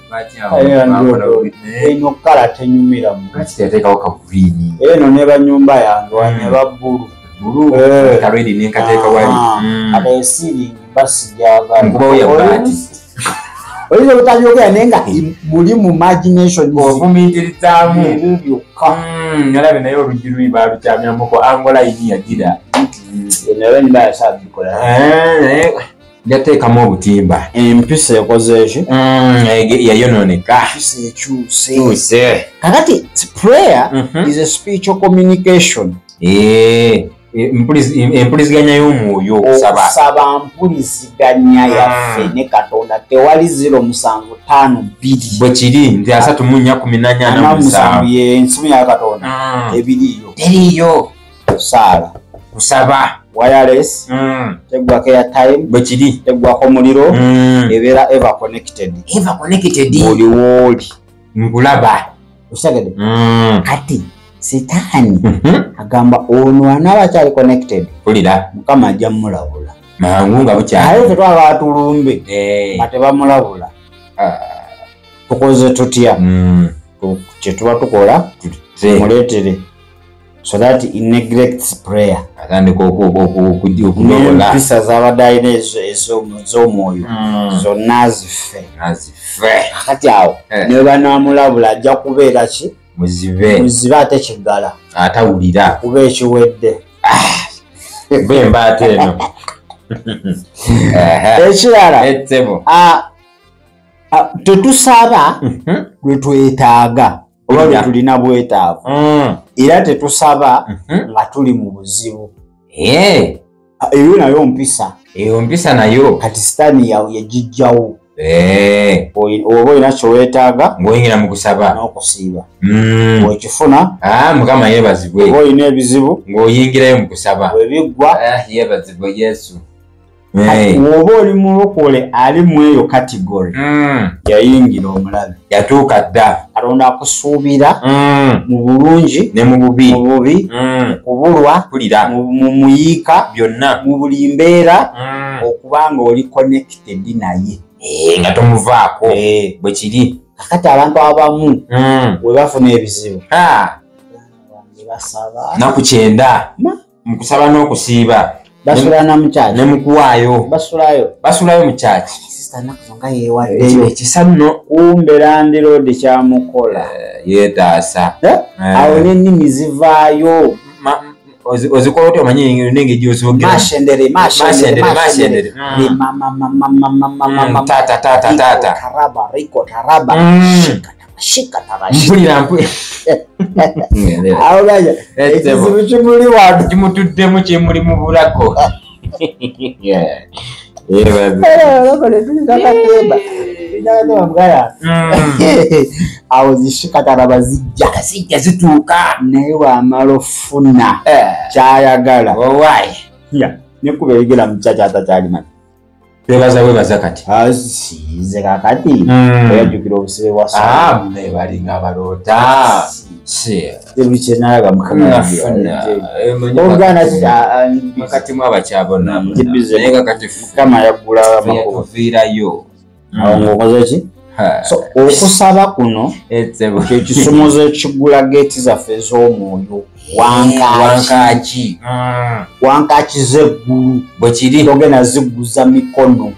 eno kala tenyumiramu eno ne banyumba yange ne babbulu kalwedi nenkateeka wali ate esiringi basijagala oyinza obutajogera naye nga muli mu imagination ovumiitirizaamu byokka olabe naye oluggi lwi baalukyamyamuko angola ini yagira naye nibayasabikola yateekamu obutimba empisa ekoze eki yayonooneka empisa ekyuse kakati prayer is a spiritual communication empuliziganya y'omwoyo okusaba mpuliziganya yaffe ne Katonda tewali 07552 bwe kiri nti 3:447 ensimu ya Katonda teriiyo saala kusaba wireless tegwako airtime bwe kiri tegwako muliro ebeera ever connected buli wooli nkulaba okitegedde kati Sitaani agamba ono anaaba akyali connected pulira Mukama ajja mulabula mangu nga bukyali aye tetwaba atulumbe nga tebamulabula tukoze tutya kye tuba tukola muleetere so that it neglects prayer atandika okudobola empisa z'abadde alina ez'omwoyo zonna zife kati awo ne banaamulabula ajja kubeera ki muzibe ate kiggala atawulira kuba ekiwedde bemba ate eno ekirala ettebo tetusaba lwe twetaaga oba lwe tulina bwetaavu era tetusaba nga tuli mu buzibu eyo nayo mpisa nayo kati sitaani yagijjawo oba olina kyeweetaaga ng'oyingira mu kusaba n'okusiiba bwekifuna Mukama yeebazibwe oba olina ebizibu ng'oyingirayo mu kusaba bwe biggwa yeebazibwe Yesu oba oli mulokole ali mu eyo kategori yayingira omulabe yatuuka dda Katonda akusuubira mu bulungi ne mu bubi mu kubulwa pulira mu muyiika byonna mu buli mbeera okuba nga oli connected naye nga tomuvaako bwe kiri kakati abantu abamu we bafuna ebizibu naku 9 mu kusaba n'okusiiba basula na mukyaki ne mu kuwaayo basulayo mu kyaki sister nakuzonga yeewaddeyo ekisa nno kumbe landiroodi kyamukola yeetaasa awo n'ennimi zivaayo ozikola otya omanyi nenge gyosogera mashendere tata taraba riko taraba shika mpulira awo gaja ekizibu kimuli watu kimutuddemu kyemuli mu bulako awo zishikatala bazijja zituuka naye wamala ofuna kyayagala nekuberegera mukyaki atakyalima webaza kati asize kakati oyajjukira obusibe bwa balinga abaloota ebikyenalaga mukati mu abakyabona kama yagula yatuviirayo awo ng'okoze ki so okusaba kuno kyekisomozo ekigula geeti zaffe ez'omwoyo wankaki zeggulu bwe kiri togenda ziguza mikono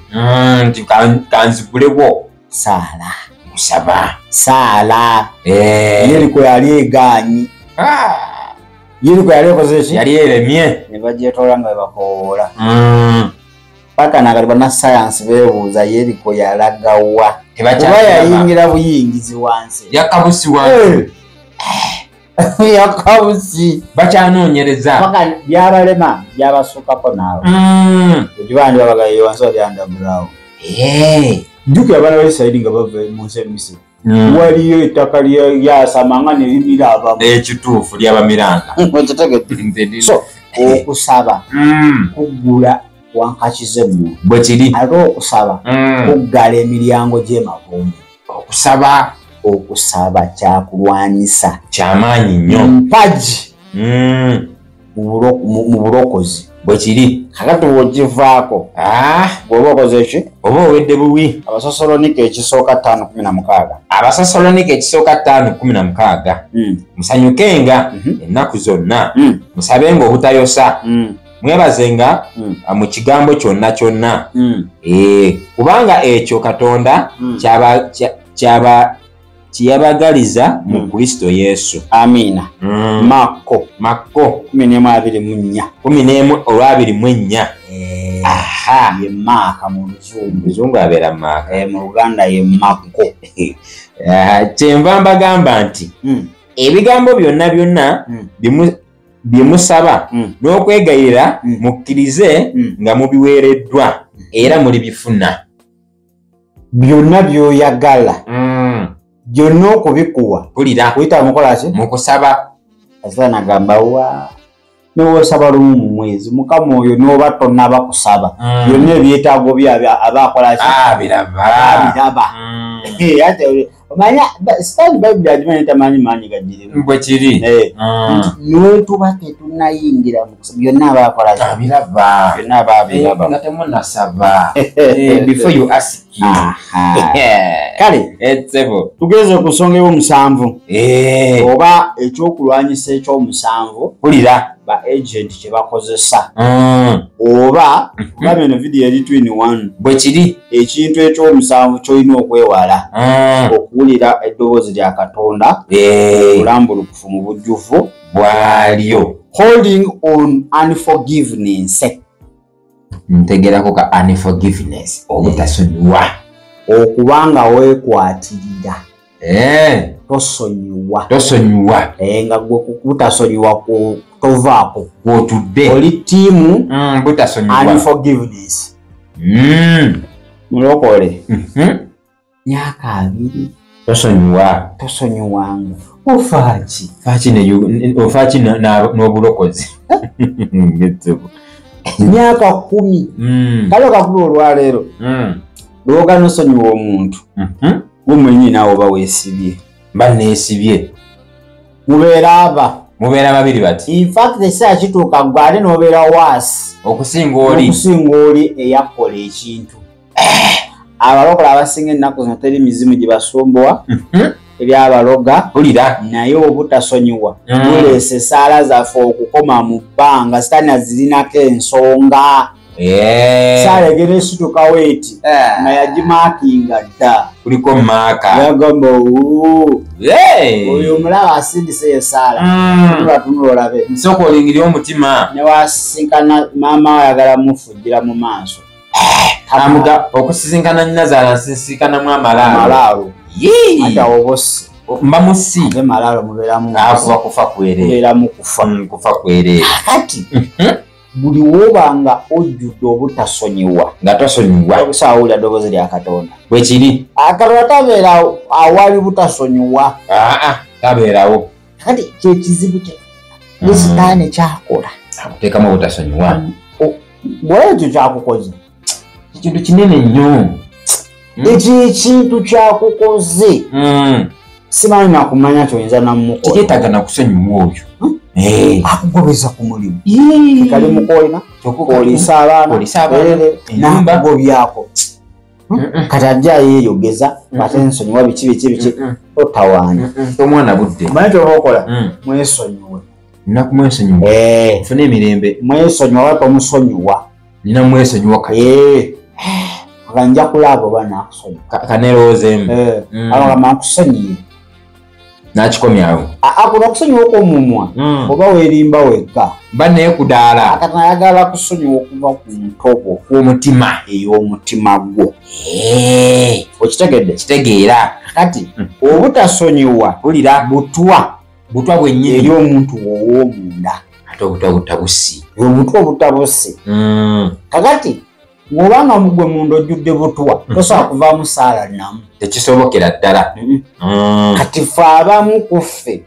nti kanzigulewo saala kusaba saala yeriko yali egaanyi yeriko yali ekoze ki yali eremye ne bagyetoola nga bebakoola paka nakati bannasayansi beebuuza yeriko yalagawa kuba yayingira buyingizi wansi yakabusi wansi yakabusi bakyanoonyereza paka byabalema byabasuukako naawe ekibandi babagaye wansi walyandabulawo jjukira abaana baisirairi nga bava mu nsi emisiri waliyo ettaka lyasamanga ne limira abamu ekituufu lyabamiranga so okusaba kuggula wankakize mu bwe kiri ate okusaba kuggala emiryango gy'emavumbi okusaba kyakulwanyisa kyamaanyi nnyo mpagi mu bulokozi bwe kiri kakati bwogivaako bw'oba okoze ki oba owedde buwi Abasasalonika ekisooka 5:16 Abasasalonika ekisooka 5:16 musanyukenga ennaku zonna musabenga obutayosa mwebazenga mu kigambo kyonna kubanga ekyo Katonda kyabagaliza mu Kristo Yesu. Amina. Makko 11:24 ye Maaka mu Luzungu abeera Maaka mu Luganda ye Makko. Kyenva mbagamba nti ebigambo byonna byemusaba n'okwegayirira mukkirize nga mubiweereddwa era muli bifuna byonna byoyagala byonna okubikuwa pulira kuyita mukola ki mukusaba asana gamba wa n'osaba lumu mu mwezi mukama oyo n'oba tonnaba kusaba byonna ebyetaago byabya abakola ki biraba ate omanya sitani bayibuli agimanyi tamanyi maanyi gagirimu bwe kiri n'otuba tetunnayingira mu kusaba byonna abakola ki biraba byonna babiraba nga temunnasaba before you ask kale tugeze ku nsonga y'omusanvu oba ekyokulwanyisa ekyomusanvu pulira ba agent kye bakozesa oba oba eno video eri twin one bwe kiri ekintu ekyomusanvu kyolina okwewala okuwulira eddoboozi lya Katonda olambulukufu mu bujjuvu bwalyo holding on unforgiveness ntegerako ka unforgiveness obutasonyiwa okubanga weekwatirira tosonyiwa nga gwe kutasonyiwa tovaako gwotudde oli tiimu butasonyiwa unforgiveness mulokole myaka 2 tosonyiwanga ofaaki n'obulokozi myaka 10 kale kakulu olwaleero lwoga nosonyiwa omuntu gumwenyi naawe oba weesibye mba neesibye mubeera babiri bati infact ekiseera kituuka gwe ate n'obeera waasi okusinga oli eyakola ekintu abalokola abasinga ennaku zino teri mizimu gye basumbuwa eri abaloga pulira naye obutasonyiwa buleese esaala zaffe okukoma mu bbanga sitaani azirinako ensonga saalegera esitukawo eti nga yagimaakinga dda kuliko maaka yagamba oyo omulaba asindise esaala tunula olabe nsooka olingirya omutima newasinkana maama wayagala mufujjira mu maaso okusisinkana nnazaala nsisinkanamu amalaalo ate obosi mba musi ate malaalo mubeeramu kufa kwereera mubeeramu kufa kwereera kati buli wobanga ojjudde obutasonyiwa nga tosonyiwa okusawulira ddoboozi lya Katonda bwe kiri Katonda tabeera awali butasonyiwa tabeerawo kati kyekizibu kye Sitaani kyakola akuteekamu obutasonyiwa bwekyo kyakukoze ekintu kinene nnyo ekyo ekintu kyakukoze simanyi nakumanya kyoyinza namukola tekyetaaga nakusonyiwa oyo akugobeza ku mulimu kali mukolina olisa abaana nakugobyako kati ajja yeeyogeza ate nsonyiwa biki otawaanya omwana budde manyi kyobaokola mwesonyiwe nina kumwesonyiwa nfuna emirembe mwesonyiwa waba tomusonyiwa nina mwesonyiwa nga nja kulaba oba nakusonyiwa kaneroozeemu abagamba nkusonyiye nakikomyawo akuno okusonyiwa okw'omumwa oba weerimba wekka mba naye kudaala Katonda ayagala kusonyiwa okuva ku ntobo w'omutima ey'omutima gwo okitegedde kitegeera kati obutasonyiwa bulira butwa bwennyini eri omuntu ow'omunda ate obutwa butabusi obutwa obutabusi kakati ng'obanga mugwe munda ojjudde butwa tosobola kuvaamu saala namu tekisobokera ddala kati ffe abamu ku ffe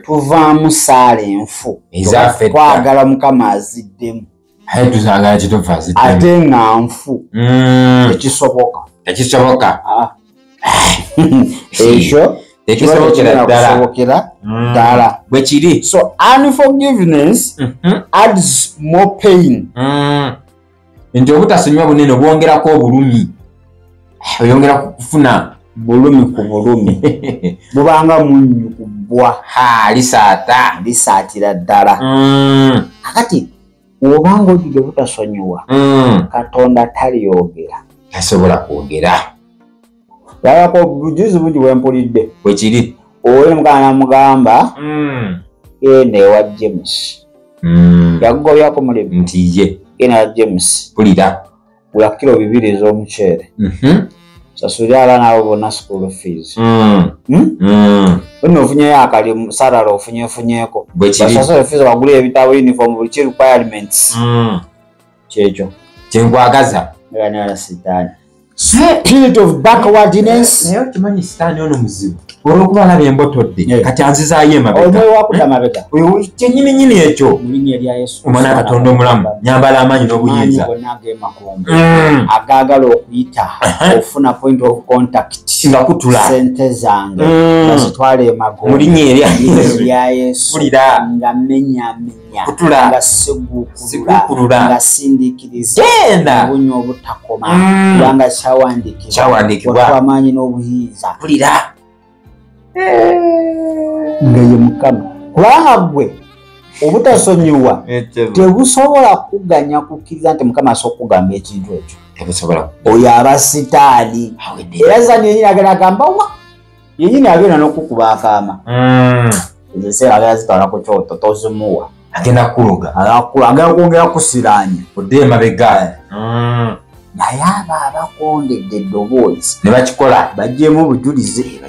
tuvaamu saala enfu ezaffe twagala Mukama aziddemu aye tuzagala kituva aziddemu ate nga nfu tekisoboka ekyo tekisobokera ddala bwe kiri so unforgiveness adds more pain nti obutasonyiwa bunene obwongerako obulumi oyongera kufuna bulumi ku bulumi bubanga munnyu ku bbwa lisaatira ddala kakati obanga ojjudde butasonyiwa Katonda taliyogera tasobola kwogera yalako bujuzi bungi bwempulidde bwe kiri oyo Mukama namugamba genda ewa James yakugobyako mulimu nti ye genda ewa James pulira gula kilo 2 ez'omuceere sasulira abaana abo bonna school fees ofunyeyo akalimu salary ofunyeeko basasule fees bagule ebitabo uniform buli requirements kyekyo kyenkwagaza era Sitaani spirit of backwardness naye okimanyi Sitaani ono muzibu olwokuba alaba embotodde kati anzizaayo emabega omwoyo wakudda mabega kyennyininyini ekyo mu linnya erya Yesu omwana Katonda omulamu nyambala amaanyi n'obuyinza agaagala okuyita ofuna point of contact nga kutula sente zange bazitwale emago mu linnya erya Yesu nga menyaamenya kutula nga siguukulula nga sindiikiriza obunywa obutakoma kubanga kyawandikibwa amaanyi n'obuyinza pulira nga ye Mukama kubanga gwe obutasonyiwa tebusobola kuganya kukkiriza nti Mukama asobola okugamba ekintu ekyo oyo aba Sitaani era Sitaani yenyini agenda agamba wa yenyini agenda n'okukuba akaama ekiseera agenda zitwala ku kyoto tozimuwa agenda kukuloga agenda kwongera kusiraanya odde emabega naye aba abakondedde eddoboozi ne bakikola bagyemu obujulizi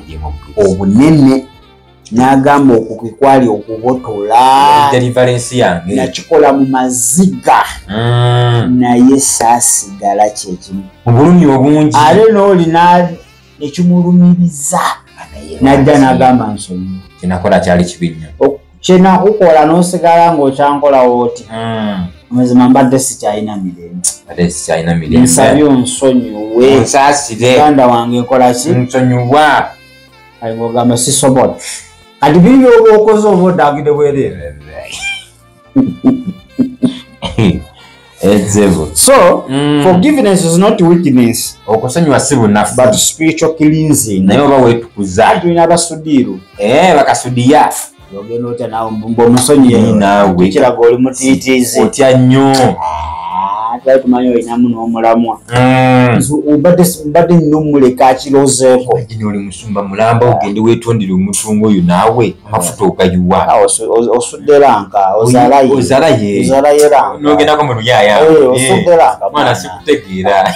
obunene n'agamba okukikwali okubotola deliverance yange nakikola mu maziga naye saasigala kyekimu mu bulumi obungi ate n'oli nekimulumiriza najja n'agamba nsonyiwa kyenakola kyali kibi nnyo kyenakukola n'osigala ng'okyankola wooti mazima mbadde sikyalina mirembe nsabye onsonyiwe nsaasire muganda wange nkola ki nsonyiwa ng'ogamba sisobola kati biri byoba okoze oba odagide bwereere so forgiveness is not weakness okusonyiwa si bunafu but spiritual cleansing naye oba weetukuza tulina abasudiiru bakasudiya ogenda otya nawe mbwomusonyiye naawe kiraga oli mutiitiizi otya nnyo twali tumanyi olinamu n'omulamwa mbadde nnyo muleka akirozeeko oli musumba mulamba ogende weetondera omutungo oyo naawe amafuta ogayiwa osudde lanka ozalayo lanka n'ogendako mu luyaaya osudde lanka mwana sikutegeera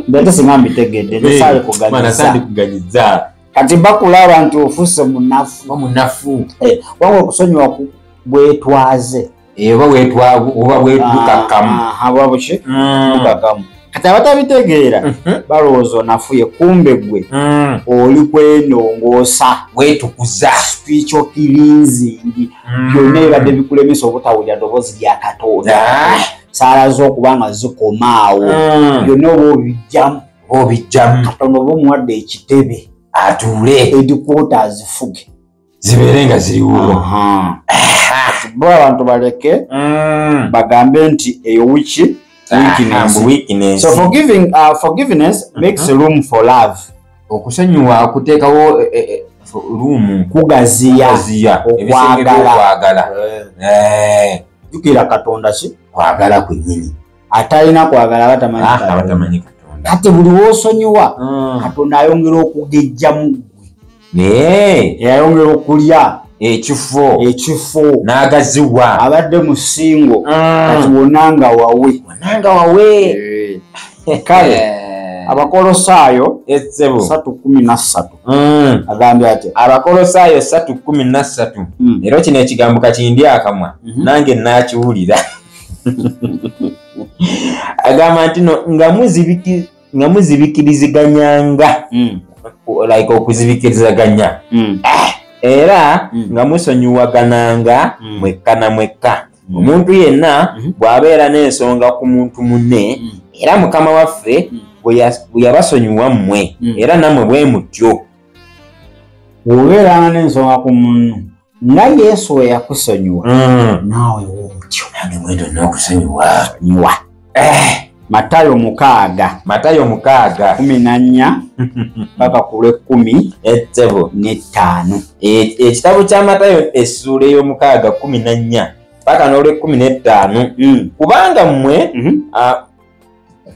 mbete singa mbitegedde nesaale kuganyiza kati bakulaba nti ofuuse munafu munafu wabwe okusonyiwa bwetwaze Eba wetukakamu. Haba bushi tukakamu. Kati abatabitegeera balowooza onafuye kumbe gwe oli kwenongoosa wetukuza spiritual cleansing byonna ebibadde bikulemesa obutawulira ddoboozi lya Katonda saala z'okubanga zikomaawo byonna oba obijjamu Katonda oba omuwadde ekitebe atuule headquarters fuge zibeere nga ziriwo. Bo abantu baleke bagambe nti eyo wiki weakness. So forgiveness makes room for love. Okusonyiwa kuteekawo room kugaziya okwagala. Jukira Katonda ki kwagala kwennyini atalina kwagala batamanyi Katonda. Kati buli w'osonyiwa Katonda ayongera okugejjamu yayongera okulya ekifo n'agaziwa abadde musingo kati wonanga wawe kale Abakolosaayo 3:13 agambye ati Abakolosaayo 3:13 era kino ekigambo kakindi akamwa nange naakiwulira agamba nti nga muzibikiriziganyanga like okuzibikirizaganya era nga musonyiwagananga mwekka na mwekka. Omuntu yenna bw'abeera n'ensonga ku muntu munne era Mukama waffe bwe yabasonyiwa mmwe era nammwe bwe mutyo. Bw'obeeranga n'ensonga ku muntu nga Yesu we yakusonyiwa naawe wotyo nange mwendo n'okusonyiwa. Matayo 6:14 mpaka ku 10:15. Ekitabo kya Matayo essuula ey'omukaaga 14 mpaka n'olw'15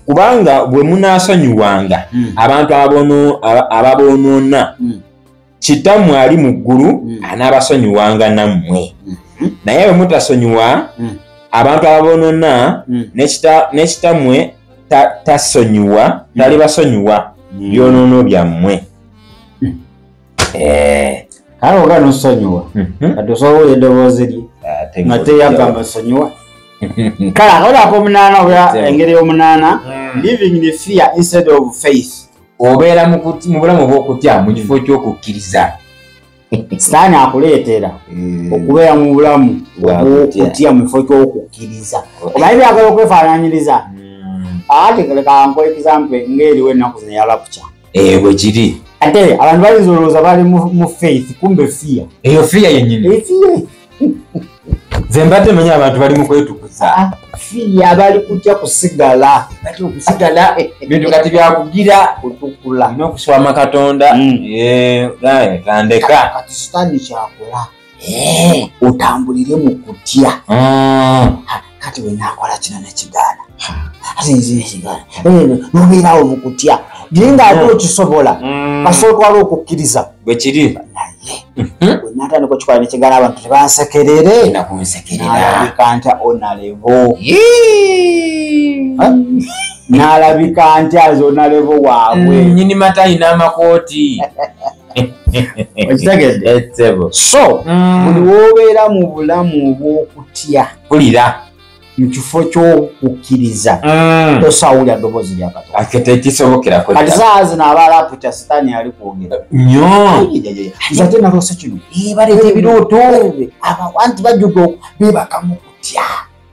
kubanga bwe munaasonyiwanga abantu ababoonoona Kitammwe ali mu ggulu anaabasonyiwanga nammwe. Naye bwe mutasonyiwa abantu ababoonoona ne Kitammwe tasonyiwa talibasonyiwa byonoono byammwe. Kale oga nosonyiwa kati osobola eddoboozi lye nga teyagamba sonyiwa. Kale akaolako omunaana oba engeri y'omunaana living in fear instead of faith. Obeera mu bulamu bw'okutya mu kifo ky'okukkiriza. Sitaani akuleetera okubeera mu bulamu bw'okutya mu kifo ky'okukkiriza. Omanyi byagala okwefaanaanyiriza ate leka nkuwa example ng'eriwo ennaku zino yalapuca bwe kiri ate abantu bayinza olowooza bali mu faith kumbe fear. Eyo fear yennyini nze mbadde manya abantu bali mu kwetukuza fear bali kutya kusigala bintu kati byakugira kutukula n'okuswama Katonda tandeka kati sitaani kyakola otambulire mu kutya kati wenaakola kino nekigaana asinzinekigaana nobeerawo mu kutya naye ng'ate okisobola kasootwala okukkiriza bwe kiri naye wenatandika okikola nekigaana abantu tebansekerere nalabika ntya onalevo nalabika ntya zonalevo waabwe nyini matayi n'amakooti okitegedde. So buli w'obeera mu bulamu obw'okutya pulira mu kifo ky'okukkiriza tosawulira ddoboozi lya Katonda. Tekisobokerako kati saa zino abalapuca sitaani yali kwogera nnyo ate naloose kino baleeta ebirooto anti bajjuga beebaka mu kutya.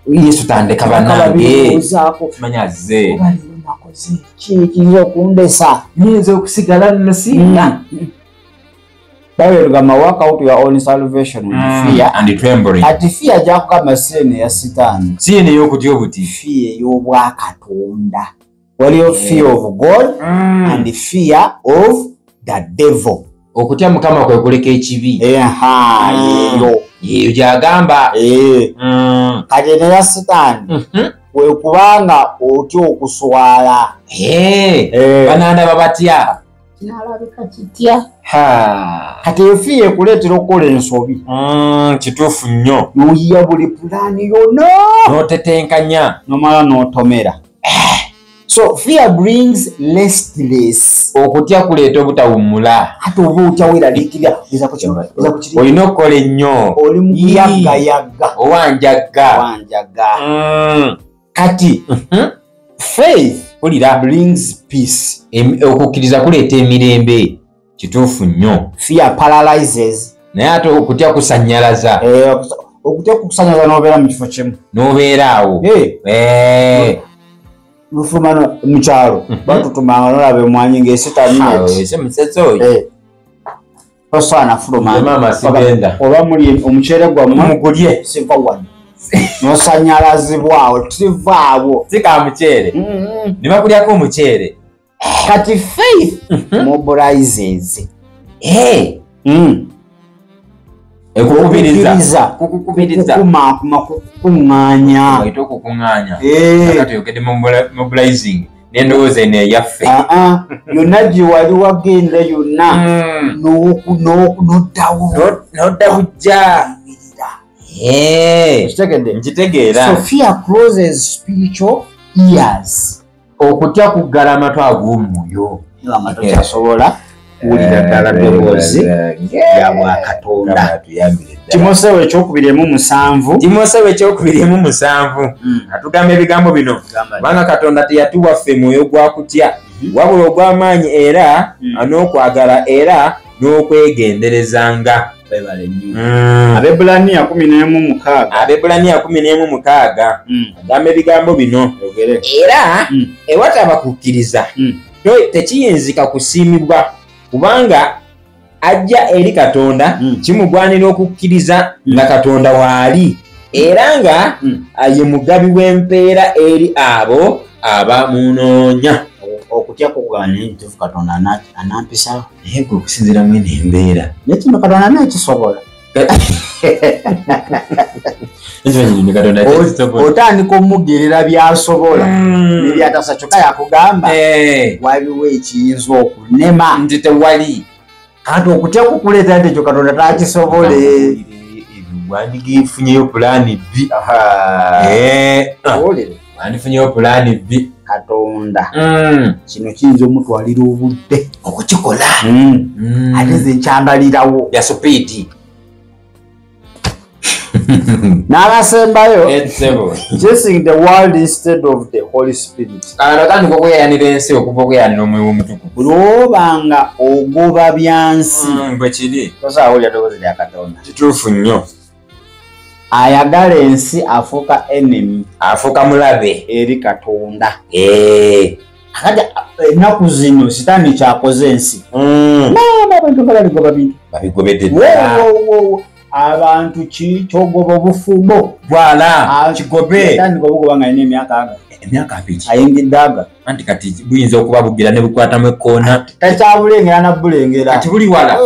Yesu tandeka bannange manya azze obaliro nakoze kiyinza okundesa nyinza okusigala nnosinga. Bagamba work out your own salvation with fear and trembling. Ati fear jakugamba sene ya sitaani. Sine y'okutya obuti. Fear y'obwa Katonda. Waliyo fear of God and fear of the devil. Okutya Mukama kwe kuleka ekibi. Yeyo gyagamba. Kati ya sitaani. Kwe kubanga otya okuswala. Banaana batya. Nalabika kitya kati efiye kuleetera okukola ensobi kituufu nnyo noyiya buli pulaani yonna n'otetenkanya nomala n'otomera. So fear brings restless. Okutya kuleeta obutawummula. Ate oba otya weeraliikirira olina okukola ennyo. Oli mu kuyagga owanjagga. Kati faith Ulira brings peace. Okukkiriza kuleeta emirembe. Kituufu nnyo. Fear paralyzes. Naye ate okutya kusannyalaza. Okutya kusannyalaza n'obeera mu kifo kimu. N'obeera awo. Lufumano mu kyalo batutumanga n'olaba emwanyi ng'esita minutes. Ese musezi oyo. Tosaana fuluma. Maama sigenda. Oba muli omuceere gwammwe mugulye. Siva wano. N'osannyalazibwawo tivaawo. Si ka muceere. Ne bakulyako omuceere. Kati faith mobilizes. Ekukubiriza. Kukuŋŋaanya. Oyita okukuŋŋaanya. Kati oyogedde mobilizing. N'endowooza eno eyaffe. Yonna gye wali wagenda yonna n'oddawo. N'odda bujja. Nkitegeera. So fear closes spiritual ears. Okutya kuggala amatu ag'omwoyo. Amatu kyasobola kuwulira ddala ddoboozi lya Bwakatonda. Timoseewo ekyokubiri mu musanvu atugamba ebigambo bino kubanga Katonda teyatuwa ffe mwoyo gwa kutya wabula ogw'amaanyi era n'okwagala era n'okwegenderezanga. Abebulaniya 11:6 agamba ebigambo bino era ewataba kukkiriza tekiyinzika kusiimibwa kubanga ajja eri Katonda kimugwanira okukkiriza nga Katonda waali era nga ye mugabi w'empeera eri abo abamunoonya. Okutya kuganya entuufu Katonda anampisawo naye gwe okusinziira mwene embeera nekino Katonda nakisobola. Otandika omugerera by'asobola nebyatasa kyokka yakugamba waliwo ekiyinza okunema nti tewali. Kati okutya kukuleeta nti ekyo Katonda takisobole. Wandigifunyeyo pulaani B. Wandifunyeyo pulaani B. Katonda kino kiyinza omutwalira obudde okukikola ate nze nkyambalirawo ya supiiti. N'abasembayo chasing the world instead of the Holy Spirit. Atandika okweyayanira ensi okuva okweyayanira omwoyo omutukuvu. Buli obanga ogoba byansi bwe kiri tosaawulira ddoboozi lya Katonda. Kituufu nnyo. Ayagala ensi afuuka enemy, afuuka mulabe eri Katonda. Kati ennaku zino sitaani kyakoze ensi abantu balabigoba bintu babigobedde. Abantu kyogoba obufumbo bwala kigobe tandika obugoba nga alina emyaka abiri ayingidde aga anti kati buyinza okuba bugira ne bukwatamu ekkoona takyabulengera nabbulengera kati buli wala.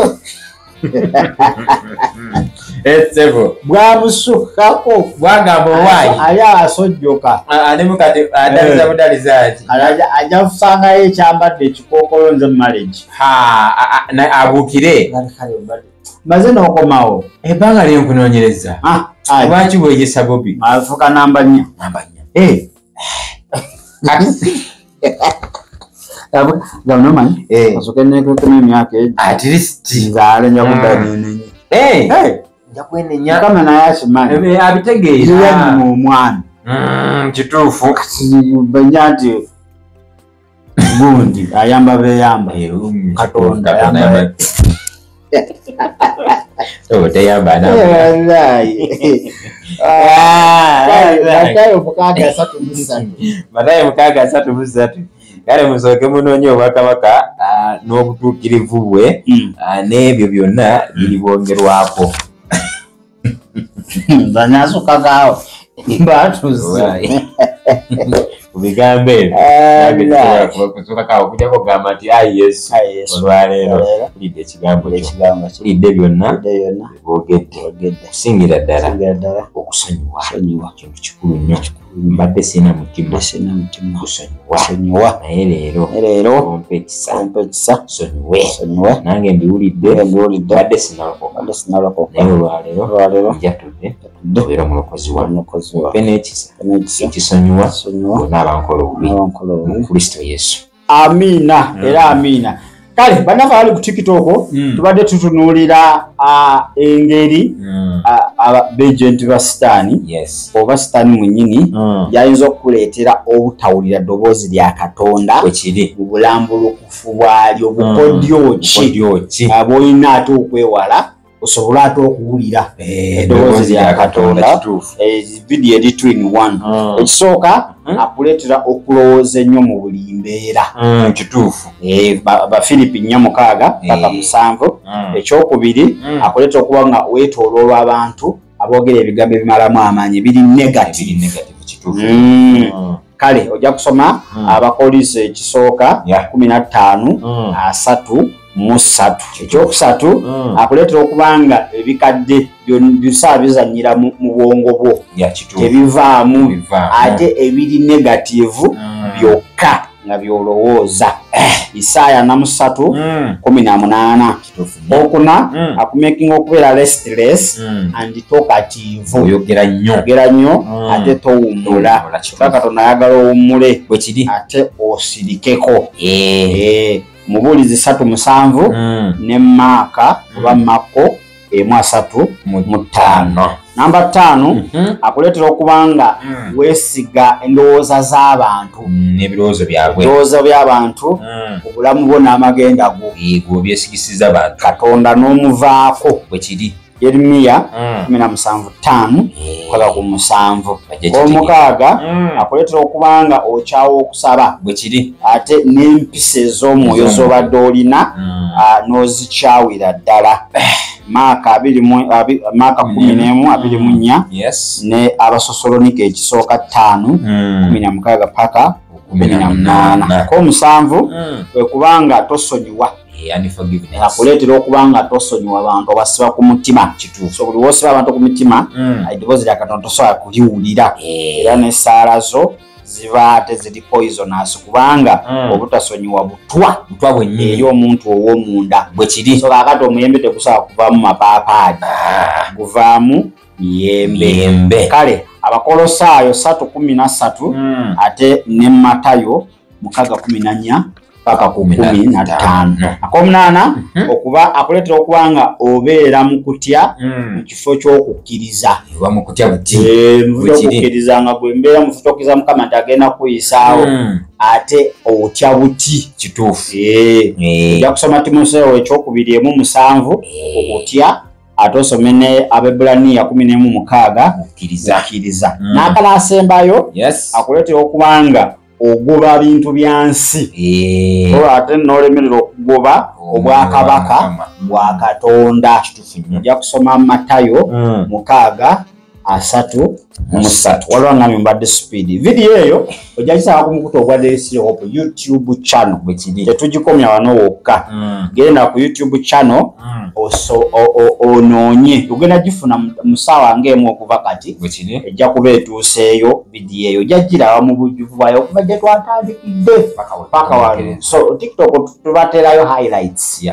bwamusukkako bwagamba owaayi ali asojjoka alimu kati adaliza budalizaaki ajja kusangayo ekyambadde ekikookolo nze marriage abuukire maze n'okomawo ebbanga lyenkunoonyereza lwaki bweyisa Bobi afuuka namba 4 ganomanyi asooka nekekemu emyaka at least nzaale nja kuddanenenye nja kwenenya kama naye akimanyi abitegeera mu omwana kituufu benya nti gundi ayamba beyamba Katonda teyamba Matayo 6:33 kale musooke munoonye obwakabaka n'obutuukirivu bwe n'ebyo byonna biribongerwako. banyasukagawo batuze kubigambo ebyo kusukakawo okujja kugamba nti ayi Yesu olwaleero tulidde ekigambo kyo tulidde byonna bibogedde okusingira ddala okusonyiwa kintu kikulu nnyo. Mbadde sina mutima kusonyiwa naye leero ompa ekisa sonyiwe nange mbiwulidde mbadde sinalokoka naye olwaleero njatudde obeera omulokozi wa ekisonyiwa bonna abankola obubi mu Kristo Yesu. Amina era amina. Kale bannaffe abali ku TikTok tubadde tutunuulira engeri abagenti ba Sitaani oba Sitaani mwennyini yayinza okukuleetera obutawulira ddoboozi lya Katonda mu bulambulukufu bwalyo bukodyo ki bw'olina ate okwewala osobola ate okuwulira eddoboozi lya Katonda. Vidiyo eri 2 in 1. Ekisooka akuleetera okulowooza ennyo mu buli mbeera. Kituufu. Bafilipi 4:6 paka 7. Ekyokubiri akuleetera okuba nga weetooloolwa abantu aboogera ebigambo ebimalamu amaanyi biri negative. Kale ojja kusoma Abakolinso ekisooka 15:3. Ekyokusatu akuleetera okubanga ebikadde byonna bizanyira mu bwongo bwo tebivaamu ate ebiri negativu byokka nga byolowooza. Isaaya 3:18. Okuna akumakinga okubeera restless and talkative. Oyogera nnyo ate towummula. Katonda ayagala owummule ate osirikeko. Mubuulizi 3:7 ne Maaka oba Mako 1:3-5. Namba 5 akuleetera okubanga weesiga endowooza z'abantu n'ebirowoozo byabwe. Ebirowoozo by'abantu obulamu bwo n'amagenda go byesigisiza abantu Katonda n'omuvaako. bwe kiri. Yeremiya 17:5-7. Omukaaga akuleetera okubanga okyawa okusaba bwe kiri ate n'empisa ez'omwoyo z'obadde olina n'ozikyawira ddala. Maaka 11:24 ne Abasosolonika ekisooka 5:16 paka 18. K'omusanvu kwe kubanga tosonyiwa. Akuleetera okubanga tosonyiwa abantu obasiba ku mutima. So buli wosiba abantu ku mutima eddoboozi lya Katonda tosobola kuliwulira era n'essaala zo ziba ate ziri poisonous kubanga obutasonyiwa butwa bwennyini eri omuntu ow'omunda bwe kiri. So kakati omuyembe tegusobola kuvaamu mapaapaali guvaamu miyembe. Kale Abakolosaayo 3:13 ate ne Matayo 6:14 paka 15. Ak'omunaana okuba akuleetera okubanga obeera mu kutya mu kifo ky'okukkiriza. Mu kutya buti okukkiriza nga gwe mbeera mu kifo ky'okukkiriza Mukama nti agenda kuyisaawo ate otya buti. Kituufu. Ojja kusoma Timoseewo 2:7 okutya ate osome ne Abaebbulaniya 11:6 okukkiriza. N'akalaasembayo akuleetera okubanga ogoba bintu byansi ate n'olemerera okugoba obwakabaka bwa Katonda. Ojja kusoma Matayo 6:3. Waliwo nga mbadde speed. Vidiyo eyo ojja gisaba ku mukutu ogwa Daily Still Hope YouTube channel. Tetugikomya wano wokka. Genda ku YouTube channel onoonye. Tugenda gifuna mu ssaawa ng'emu okuva kati. Ejja kuba etuuseeyo vidiyo eyo. Ojja giraba mu bujjuvu bwayo okuva gye twatandikidde paka wano. So TikTok tubateerayo highlights.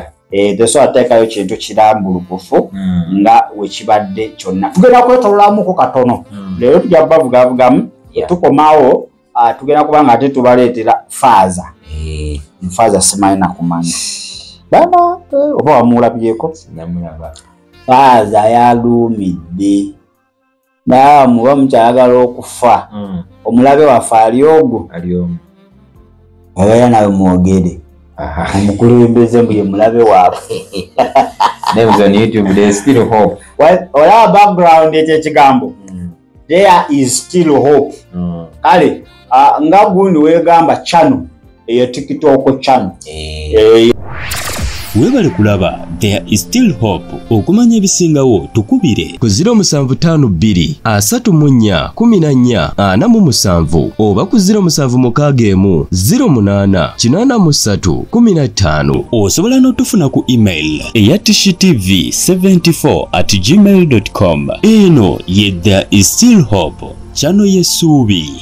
Tesobola teekayo kintu kirambulukufu nga wekibadde kyonna. Tugenda kwetololamuko katono. Leero tujja kubavugavugamu. Tukomaawo tugenda kubanga ate tubaleetera faaza. Faaza simanyi nakumanya. Baba oba wamulabyeko? Faaza yaluumidde. Naye muba mukyayagala okufa. Omulabe waffe ali ogwo? Obeera nawe mwogere. Omukulembeze mbu ye mulabe waabwe. Olaba background ekyo ekigambo. There is still hope. Kale nga gundi weegamba channel eyo TikTok channel. Weebale kulaba There is Still Hope. Okumanya ebisingawo tukubire ku 0754141447 oba ku 0761088315. Osobola n'otufuna ku email eya tishitv74@gmail.com. Eno ye There is Still Hope, channel y'essuubi.